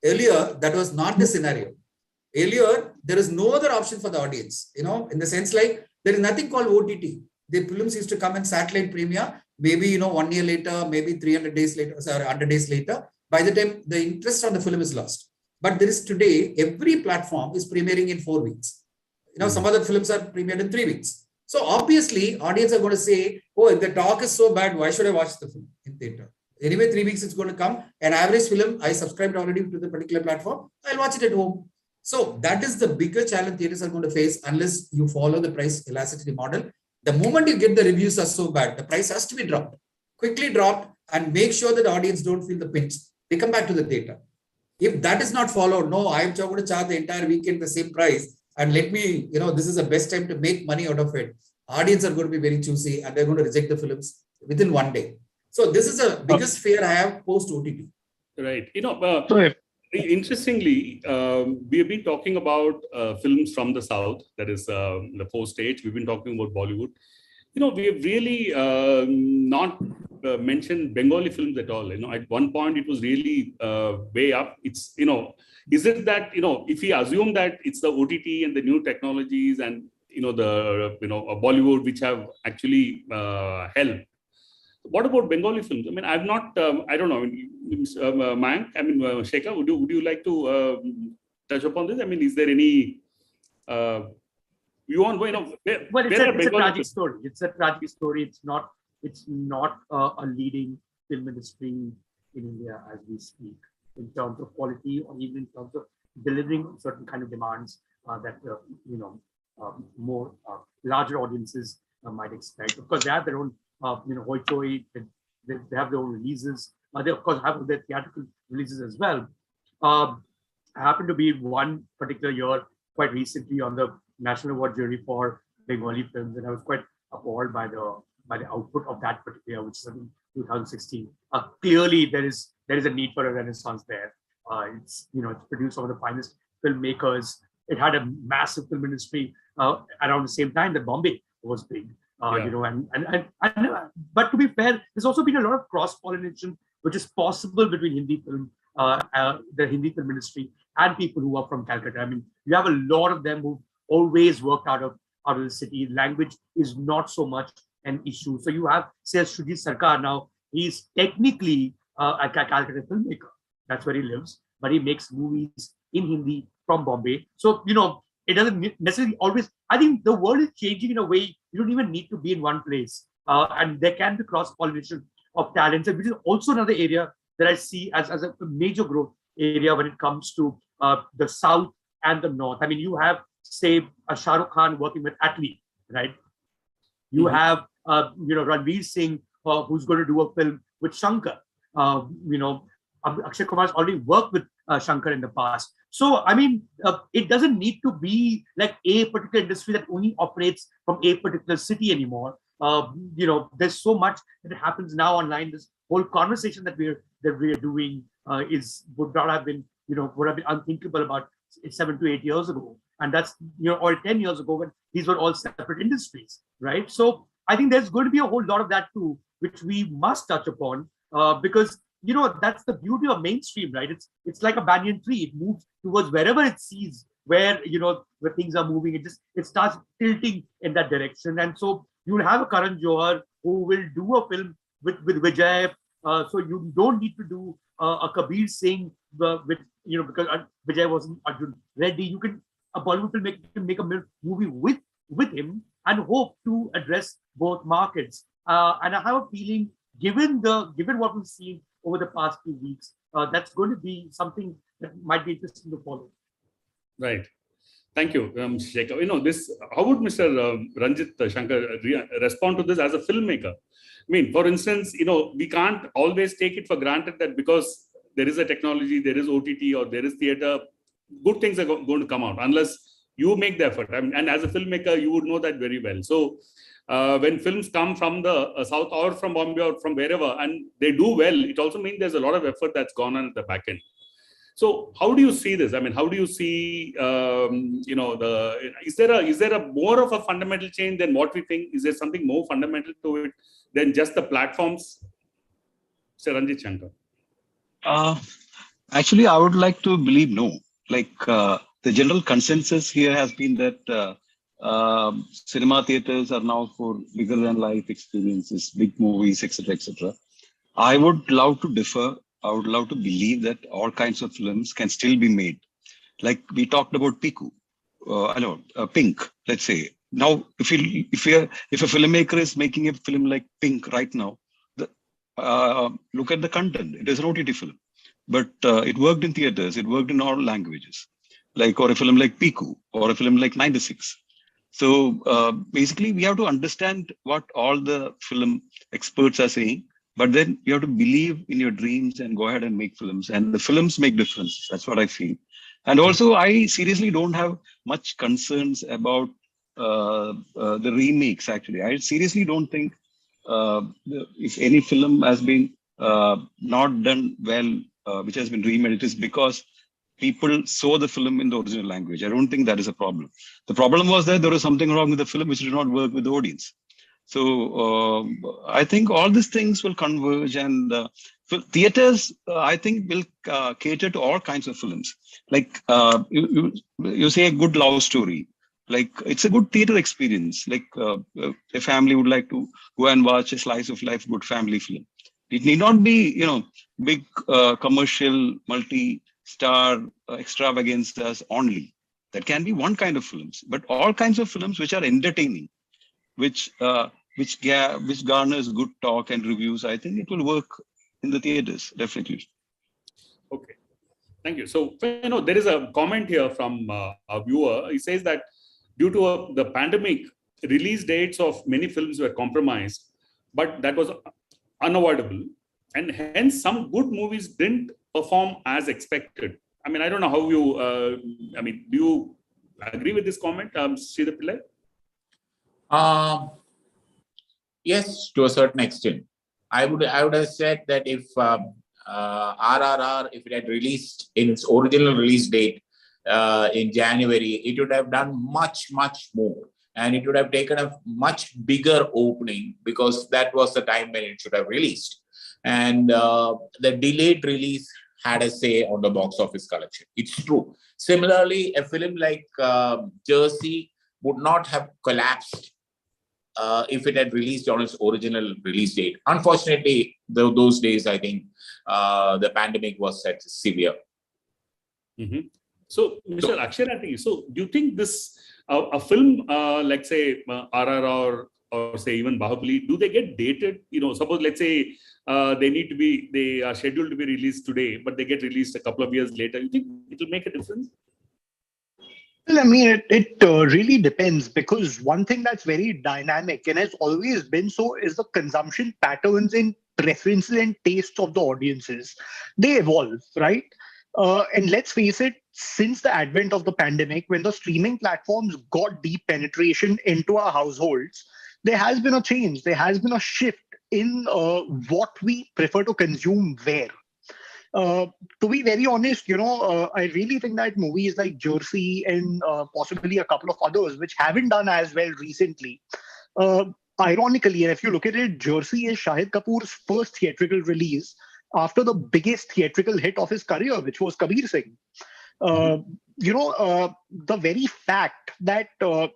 Earlier, that was not the scenario. Earlier, there is no other option for the audience, in the sense like there is nothing called OTT. The films used to come in satellite premiere, maybe, 1 year later, maybe 300 days later, sorry, 100 days later. By the time the interest on the film is lost. But there is today, every platform is premiering in 4 weeks. Some other films are premiered in 3 weeks. So obviously, audience are going to say, oh, if the talk is so bad, why should I watch the film in theater? Anyway, 3 weeks it's going to come. An average film, I subscribed already to the particular platform. I'll watch it at home. So that is the bigger challenge theaters are going to face unless you follow the price elasticity model. The moment you get the reviews are so bad, the price has to be dropped. Quickly dropped and make sure that the audience don't feel the pinch. They come back to the theater. If that is not followed, no, I'm going to charge the entire weekend the same price. And let me, this is the best time to make money out of it. Audience are going to be very choosy and they're going to reject the films within 1 day. So this is the biggest fear I have post OTT. Right. Interestingly, we have been talking about films from the South, that is the post stage. We've been talking about Bollywood. We have really not mentioned Bengali films at all. At one point it was really way up. It's, is it that, if we assume that it's the OTT and the new technologies and, Bollywood, which have actually helped. What about Bengali films? I mean, I've not, I don't know, Mayank, Shekhar, would you like to touch upon this? I mean, is there any, well, it's a tragic story. It's a tragic story. It's not a leading film industry in India as we speak, in terms of quality or even in terms of delivering certain kind of demands that, more larger audiences might expect. Of course, they have their own, hoi choi, they have their own releases. They, of course, have their theatrical releases as well. I happened to be one particular year, quite recently, on the National Award jury for Bengali films, and I was quite appalled by the output of that particular, which is in 2016. Clearly, there is a need for a renaissance there. It's produced some of the finest filmmakers. It had a massive film industry around the same time that Bombay was big. But to be fair, there's also been a lot of cross-pollination, which is possible between Hindi film, the Hindi film industry, and people who are from Calcutta. I mean, you have a lot of them who've always worked out of the city. Language is not so much an issue. So you have, say, Shujit Sarkar now. He's technically a Calcutta filmmaker. That's where he lives, but he makes movies in Hindi from Bombay. So it doesn't necessarily always. I think the world is changing in a way you don't even need to be in one place, and there can be cross-pollination of talents, which is also another area that I see as a major growth area when it comes to the South and the North. I mean, you have, say, a Shah Rukh Khan working with Atlee, right? You have, Ranveer Singh, who's going to do a film with Shankar. Akshay Kumar's already worked with Shankar in the past. So, I mean, it doesn't need to be like a particular industry that only operates from a particular city anymore. There's so much that happens now online. This whole conversation that we're doing would have been unthinkable about 7 to 8 years ago, and that's or 10 years ago when these were all separate industries, right? So I think there's going to be a whole lot of that too, which we must touch upon because that's the beauty of mainstream, right? It's like a banyan tree. It moves towards wherever it sees where things are moving. It starts tilting in that direction, and so you'll have a Karan Johar who will do a film with Vijay. So you don't need to do a Kabir Singh with because Vijay wasn't Arjun Reddy. A Bollywood filmmaker can make a movie with him and hope to address both markets. And I have a feeling, given what we've seen over the past few weeks, that's going to be something that might be interesting to follow. Right. Thank you, Shekhar. How would Mr. Ranjit Shankar respond to this as a filmmaker? I mean, for instance, we can't always take it for granted that because there is a technology, there is OTT, or there is theater, good things are going to come out unless you make the effort. I mean, and as a filmmaker, you would know that very well. So when films come from the South or from Bombay or from wherever, and they do well, it also means there's a lot of effort that's gone on at the back end. So how do you see this? I mean, how do you see, is there a more of a fundamental change than what we think? Is there something more fundamental to it than just the platforms? Mr. Ranjit Shankar. Actually, I would like to believe no. Like the general consensus here has been that cinema theaters are now for bigger than life experiences, big movies, etc., etc. I would love to differ. I would love to believe that all kinds of films can still be made. Like we talked about Piku, Pink, let's say. Now, if a filmmaker is making a film like Pink right now, look at the content. It is an OTT film, but it worked in theaters. It worked in all languages, or a film like Piku or a film like 96. So basically, we have to understand what all the film experts are saying. But then you have to believe in your dreams and go ahead and make films. And the films make difference. That's what I feel. And also, I seriously don't have much concerns about the remakes, actually. I seriously don't think if any film has been not done well, which has been remade, it is because people saw the film in the original language. I don't think that is a problem. The problem was that there was something wrong with the film which did not work with the audience. So I think all these things will converge, and theaters, I think, will cater to all kinds of films. Like you say a good love story, like it's a good theater experience. Like a family would like to go and watch a slice of life, good family film. It need not be, big commercial, multi-star extravaganzas only. That can be one kind of films, but all kinds of films which are entertaining, which garners good talk and reviews. I think it will work in the theaters, definitely. Okay, thank you. So, there is a comment here from a viewer. He says that due to the pandemic, release dates of many films were compromised, but that was unavoidable. And hence, some good movies didn't perform as expected. I mean, I don't know how you, do you agree with this comment, Sridhar Pillai? Yes, to a certain extent. I would have said that if RRR, if it had released in its original release date in January, it would have done much, much more. And it would have taken a much bigger opening because that was the time when it should have released. And the delayed release had a say on the box office collection. It's true. Similarly, a film like Jersey would not have collapsed if it had released on its original release date. Unfortunately, those days, I think the pandemic was severe. Mm-hmm. So, Mr. Aksharati, so do you think this a film like say RRR or say even Bahubali, do they get dated? Suppose let's say they are scheduled to be released today, but they get released a couple of years later. You think it will make a difference? Well, I mean, it really depends, because one thing that's very dynamic and has always been so is the consumption patterns and preferences and tastes of the audiences. They evolve, right? And let's face it, since the advent of the pandemic, when the streaming platforms got deep penetration into our households, there has been a change. There has been a shift in what we prefer to consume where. To be very honest, I really think that movies like Jersey and possibly a couple of others, which haven't done as well recently, uh, ironically, and if you look at it, Jersey is Shahid Kapoor's first theatrical release after the biggest theatrical hit of his career, which was Kabir Singh. Uh, the very fact that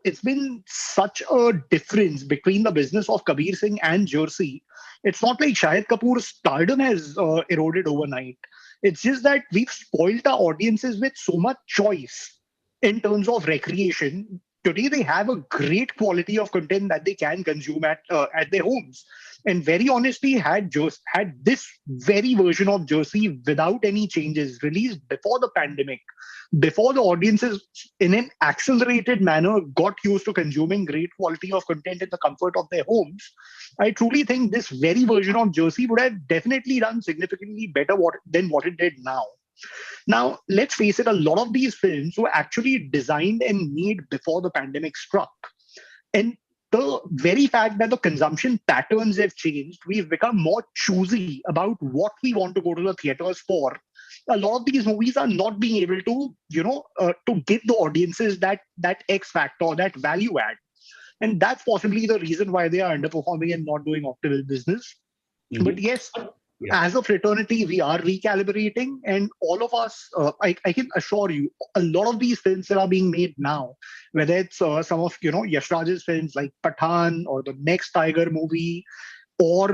it's been such a difference between the business of Kabir Singh and Jersey, it's not like Shahid Kapoor's stardom has eroded overnight. It's just that we've spoiled our audiences with so much choice in terms of recreation. Today, they have a great quality of content that they can consume at their homes. And very honestly, had this very version of Jersey without any changes released before the pandemic, before the audiences in an accelerated manner got used to consuming great quality of content in the comfort of their homes, I truly think this very version of Jersey would have definitely done significantly better than what it did now. Now, let's face it, a lot of these films were actually designed and made before the pandemic struck. And the very fact that the consumption patterns have changed, we've become more choosy about what we want to go to the theaters for. A lot of these movies are not being able to, to give the audiences that X factor, that value add. And that's possibly the reason why they are underperforming and not doing optimal business. Mm-hmm. But yes, as a fraternity, we are recalibrating, and all of us, I can assure you, a lot of these films that are being made now, whether it's some of, Yash Raj's films like Pathan or the next Tiger movie, or,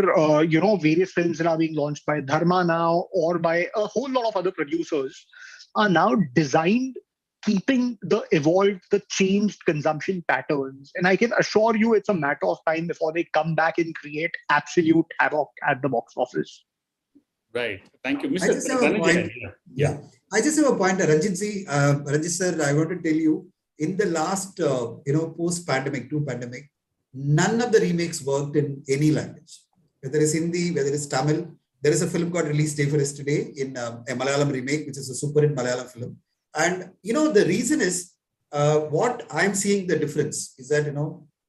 various films that are being launched by Dharma now, or by a whole lot of other producers, are now designed keeping the evolved, the changed consumption patterns. And I can assure you it's a matter of time before they come back and create absolute havoc at the box office. Right. Thank you. Mr. I just have a point. Yeah. I just have a point, Ranjit sir, I want to tell you, in the last, post-pandemic, pandemic, none of the remakes worked in any language. Whether it's Hindi, whether it's Tamil. There is a film called Release Day for Yesterday in a Malayalam remake, which is a super hit Malayalam film. And, the reason is, what I'm seeing the difference is that,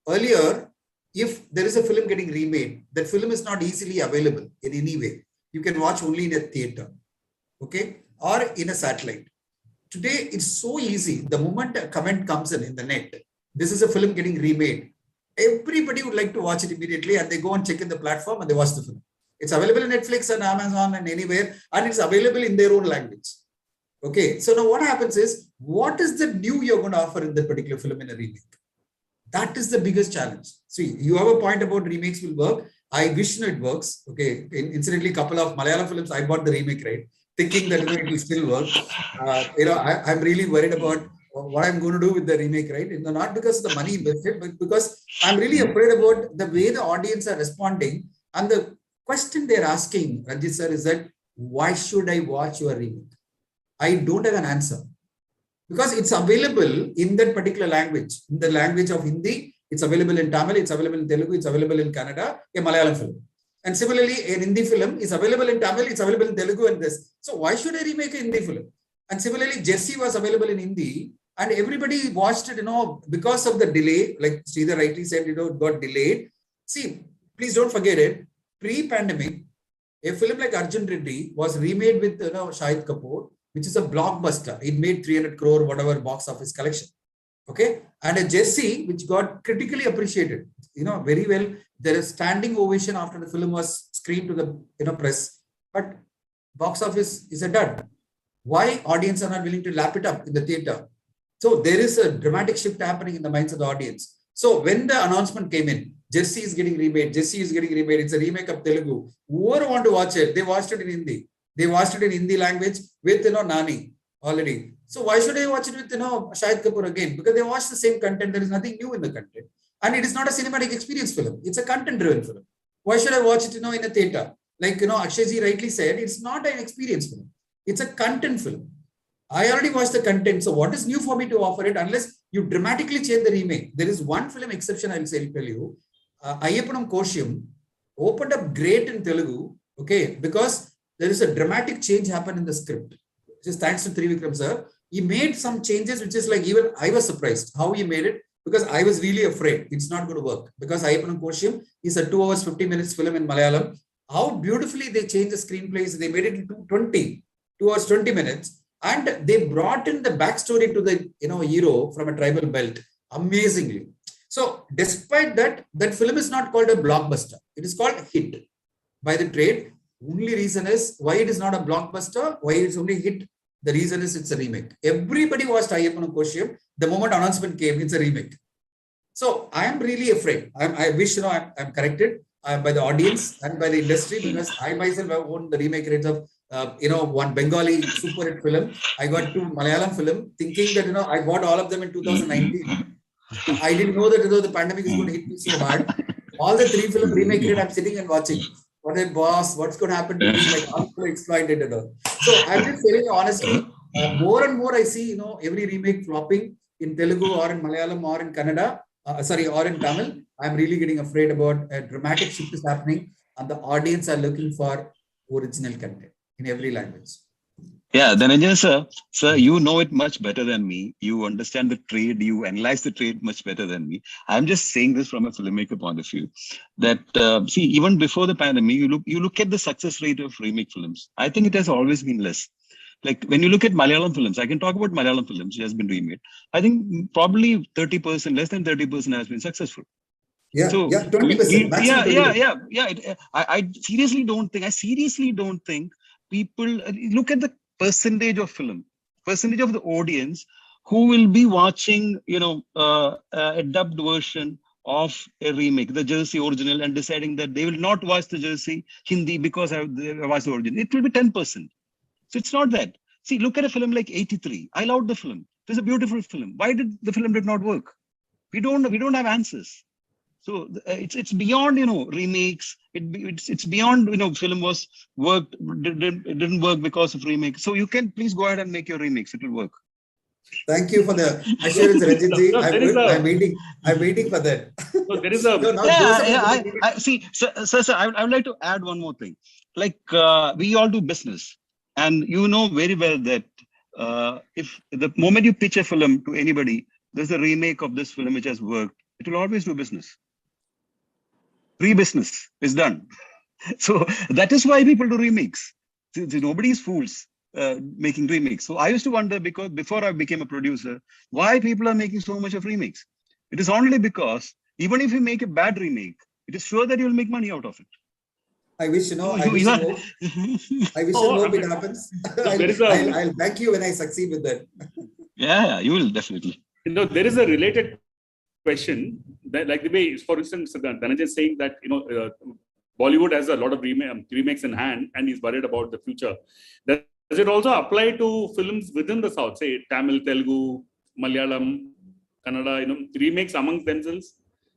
earlier, if there is a film getting remade, that film is not easily available in any way. You can watch only in a theater, okay, or in a satellite. Today, it's so easy. The moment a comment comes in the net, this is a film getting remade, everybody would like to watch it immediately, and they go and check in the platform and they watch the film. It's available on Netflix and Amazon and anywhere, and it's available in their own language. Okay, so now what happens is, what is the new you're going to offer in that particular film in a remake? That is the biggest challenge. See, you have a point about remakes will work. I wish it works. Okay, incidentally, a couple of Malayalam films, I bought the remake, right? Thinking that it will still work. I'm really worried about what I'm going to do with the remake, right? Not because of the money invested, but because I'm really afraid about the way the audience are responding. And the question they're asking, Ranjit sir, is that, why should I watch your remake? I don't have an answer. Because it's available in that particular language. In the language of Hindi, it's available in Tamil, it's available in Telugu, it's available in Kannada, a Malayalam film. And similarly, an Hindi film is available in Tamil, it's available in Telugu and this. So why should I remake a Hindi film? And similarly, Jesse was available in Hindi, and everybody watched it, because of the delay, like Sridhar rightly said, it got delayed. See, please don't forget it. Pre-pandemic, a film like Arjun Reddy was remade with Shahid Kapoor, which is a blockbuster. It made 300 crore, whatever box office collection. Okay. And a Jesse, which got critically appreciated, very well. There is standing ovation after the film was screened to the press, but box office is a dud. Why? Audience are not willing to lap it up in the theater. So there is a dramatic shift happening in the minds of the audience. So when the announcement came in, Jesse is getting remade. It's a remake of Telugu. Whoever want to watch it, they watched it in Hindi. They watched it in Hindi language with, Nani already. So why should I watch it with, Shahid Kapoor again? Because they watch the same content. There is nothing new in the content. And it is not a cinematic experience film. It's a content-driven film. Why should I watch it, in a theater? Like, Akshayji rightly said, it's not an experience film. It's a content film. I already watched the content. So what is new for me to offer it unless you dramatically change the remake? There is one film exception I'll tell you. Ayyapanam Koshyam opened up great in Telugu. Okay, because there is a dramatic change happened in the script. Just thanks to Trivikram sir. He made some changes, which is like, even I was surprised how he made it, because I was really afraid it's not going to work. Because Ayyapanam Koshyam is a 2 hours 50 minutes film in Malayalam. How beautifully they changed the screenplays. They made it into 2 hours 20 minutes. And they brought in the backstory to the hero from a tribal belt amazingly. So despite that, that film is not called a blockbuster. It is called a hit by the trade. Only reason is why it is not a blockbuster, why it's only hit. The reason is it's a remake. Everybody watched Ayyapanam Koshyam. The moment announcement came, it's a remake. So I am really afraid. I wish I'm corrected by the audience and by the industry, because I myself have owned the remake rates of one Bengali super hit film. I got 2 Malayalam film, thinking that I bought all of them in 2019. I didn't know that the pandemic is going to hit me so hard. All the 3 film remake rate I'm sitting and watching. What a boss! What's going to happen to me? Like, I'm going to exploit it. So I'm just telling you honestly, more and more I see every remake flopping in Telugu or in Malayalam or in Kannada. Or in Tamil. I'm really getting afraid about a dramatic shift is happening, and the audience are looking for original content in every language. Yeah, Dhananjay sir, you know it much better than me. You understand the trade, you analyze the trade much better than me. I'm just saying this from a filmmaker point of view. That see, even before the pandemic, you look at the success rate of remake films. I think it has always been less. Like when you look at Malayalam films, I can talk about Malayalam films. It has been remade. I think probably 30%, less than 30% has been successful. Yeah, so 20%. I seriously don't think people look at the percentage of the audience who will be watching, a dubbed version of a remake, the Jersey original, and deciding that they will not watch the Jersey Hindi because they watched the original. It will be 10%. So it's not that. See, look at a film like 83. I loved the film. It was a beautiful film. Why did the film did not work? We don't have answers. So it's beyond remakes. It's beyond film was worked. It didn't work because of remake. So you can please go ahead and make your remakes. It will work. Thank you for the assurance, Ranjitji. I'm waiting for that. So there is a I would like to add one more thing. Like we all do business. And you know very well that if the moment you pitch a film to anybody, there's a remake of this film which has worked, it will always do business. Pre-business is done. So that is why people do remakes. Nobody is fools making remakes. So I used to wonder, because before I became a producer, why people are making so much of remakes. It is only because even if you make a bad remake, it is sure that you will make money out of it. I wish I wish it happens. I'll thank you when I succeed with that. Yeah, you will definitely. There is a related question that, like the way, for instance, Dhananjay is saying that Bollywood has a lot of remakes in hand, and he's worried about the future. Does it also apply to films within the South, say Tamil, Telugu, Malayalam, Kannada? Remakes amongst themselves?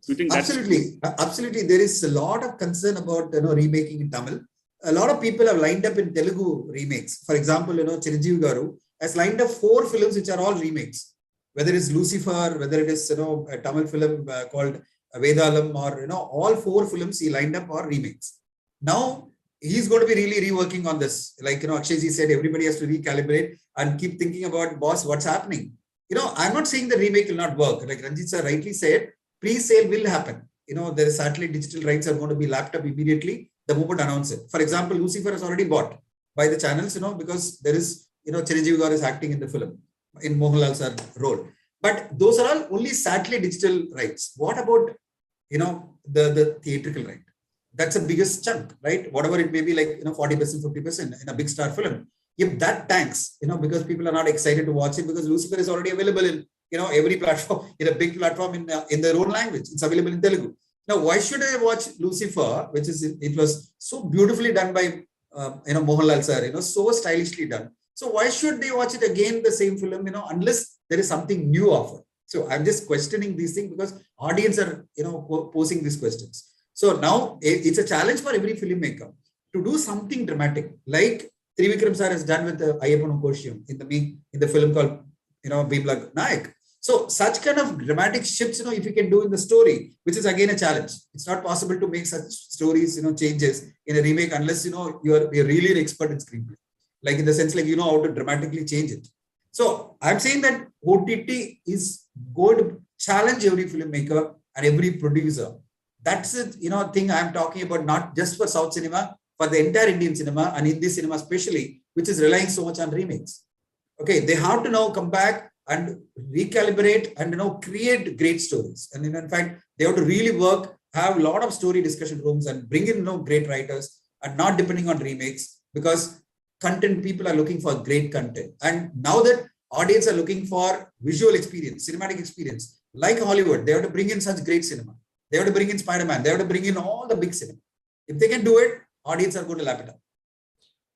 You think absolutely. There is a lot of concern about remaking in Tamil. A lot of people have lined up in Telugu remakes. For example, Chiranjeevi Garu has lined up 4 films which are all remakes. Whether it's Lucifer, whether it is a Tamil film called Vedalam, or all 4 films he lined up are remakes. Now he's going to be really reworking on this. Like Akshayji said, everybody has to recalibrate and keep thinking about, boss, what's happening. I'm not saying the remake will not work. Like Ranjit sir rightly said, pre-sale will happen. The satellite digital rights are going to be lapped up immediately the moment announced it. For example, Lucifer is already bought by the channels, because there is, Chiranjeevi Garu is acting in the film in Mohanlal's role. But those are all only satellite digital rights. What about, the theatrical right? That's the biggest chunk, right? Whatever it may be, like, 40%, 50% in a big star film. If that tanks, because people are not excited to watch it, because Lucifer is already available in, every platform, in a big platform in their own language. It's available in Telugu. Now, why should I watch Lucifer, it was so beautifully done by, Mohanlal sir, so stylishly done. So why should they watch it again, the same film, unless there is something new offered? So I'm just questioning these things because audience are, posing these questions. So now it's a challenge for every filmmaker to do something dramatic, like Trivikram sir has done with the Ayappanam Koshiyam in the film called, Bhim Nayak. So such kind of dramatic shifts, if you can do in the story, which is again a challenge. It's not possible to make such stories, changes in a remake unless, you're really an expert in screenplay. Like in the sense, like, how to dramatically change it. So I'm saying that OTT is going to challenge every filmmaker and every producer. That's it, thing I'm talking about, not just for South cinema, for the entire Indian cinema and Hindi cinema especially, which is relying so much on remakes. Okay, they have to now come back and recalibrate and create great stories. And in fact, they have to really work, have a lot of story discussion rooms and bring in great writers and not depending on remakes, because content people are looking for great content. And now that audience are looking for visual experience, cinematic experience, like Hollywood, they have to bring in such great cinema. They have to bring in Spider-Man. They have to bring in all the big cinema. If they can do it, audience are going to lap it up.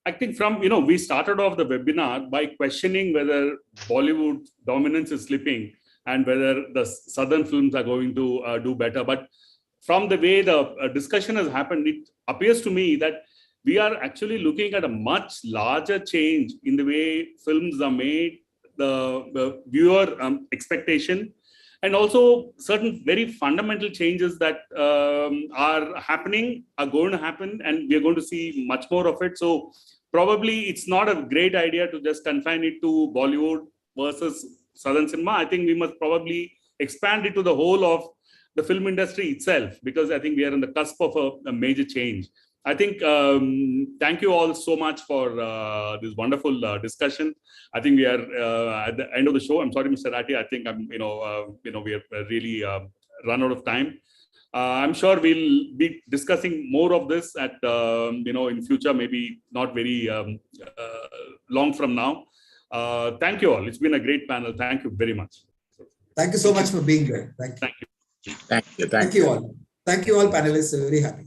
I think we started off the webinar by questioning whether Bollywood dominance is slipping and whether the Southern films are going to do better. But from the way the discussion has happened, it appears to me that we are actually looking at a much larger change in the way films are made, the viewer expectation, and also certain very fundamental changes that are going to happen, and we're going to see much more of it. So probably it's not a great idea to just confine it to Bollywood versus Southern cinema. I think we must probably expand it to the whole of the film industry itself, because I think we are on the cusp of a major change. I think, thank you all so much for this wonderful discussion. I think we are at the end of the show. I'm sorry, Mr. Ratty. I think we have really run out of time. I'm sure we'll be discussing more of this at, in future, maybe not very long from now. Thank you all. It's been a great panel. Thank you very much. Thank you so much for being there. Thank you. Thank you. Thank you all. Thank you all panelists. Very happy.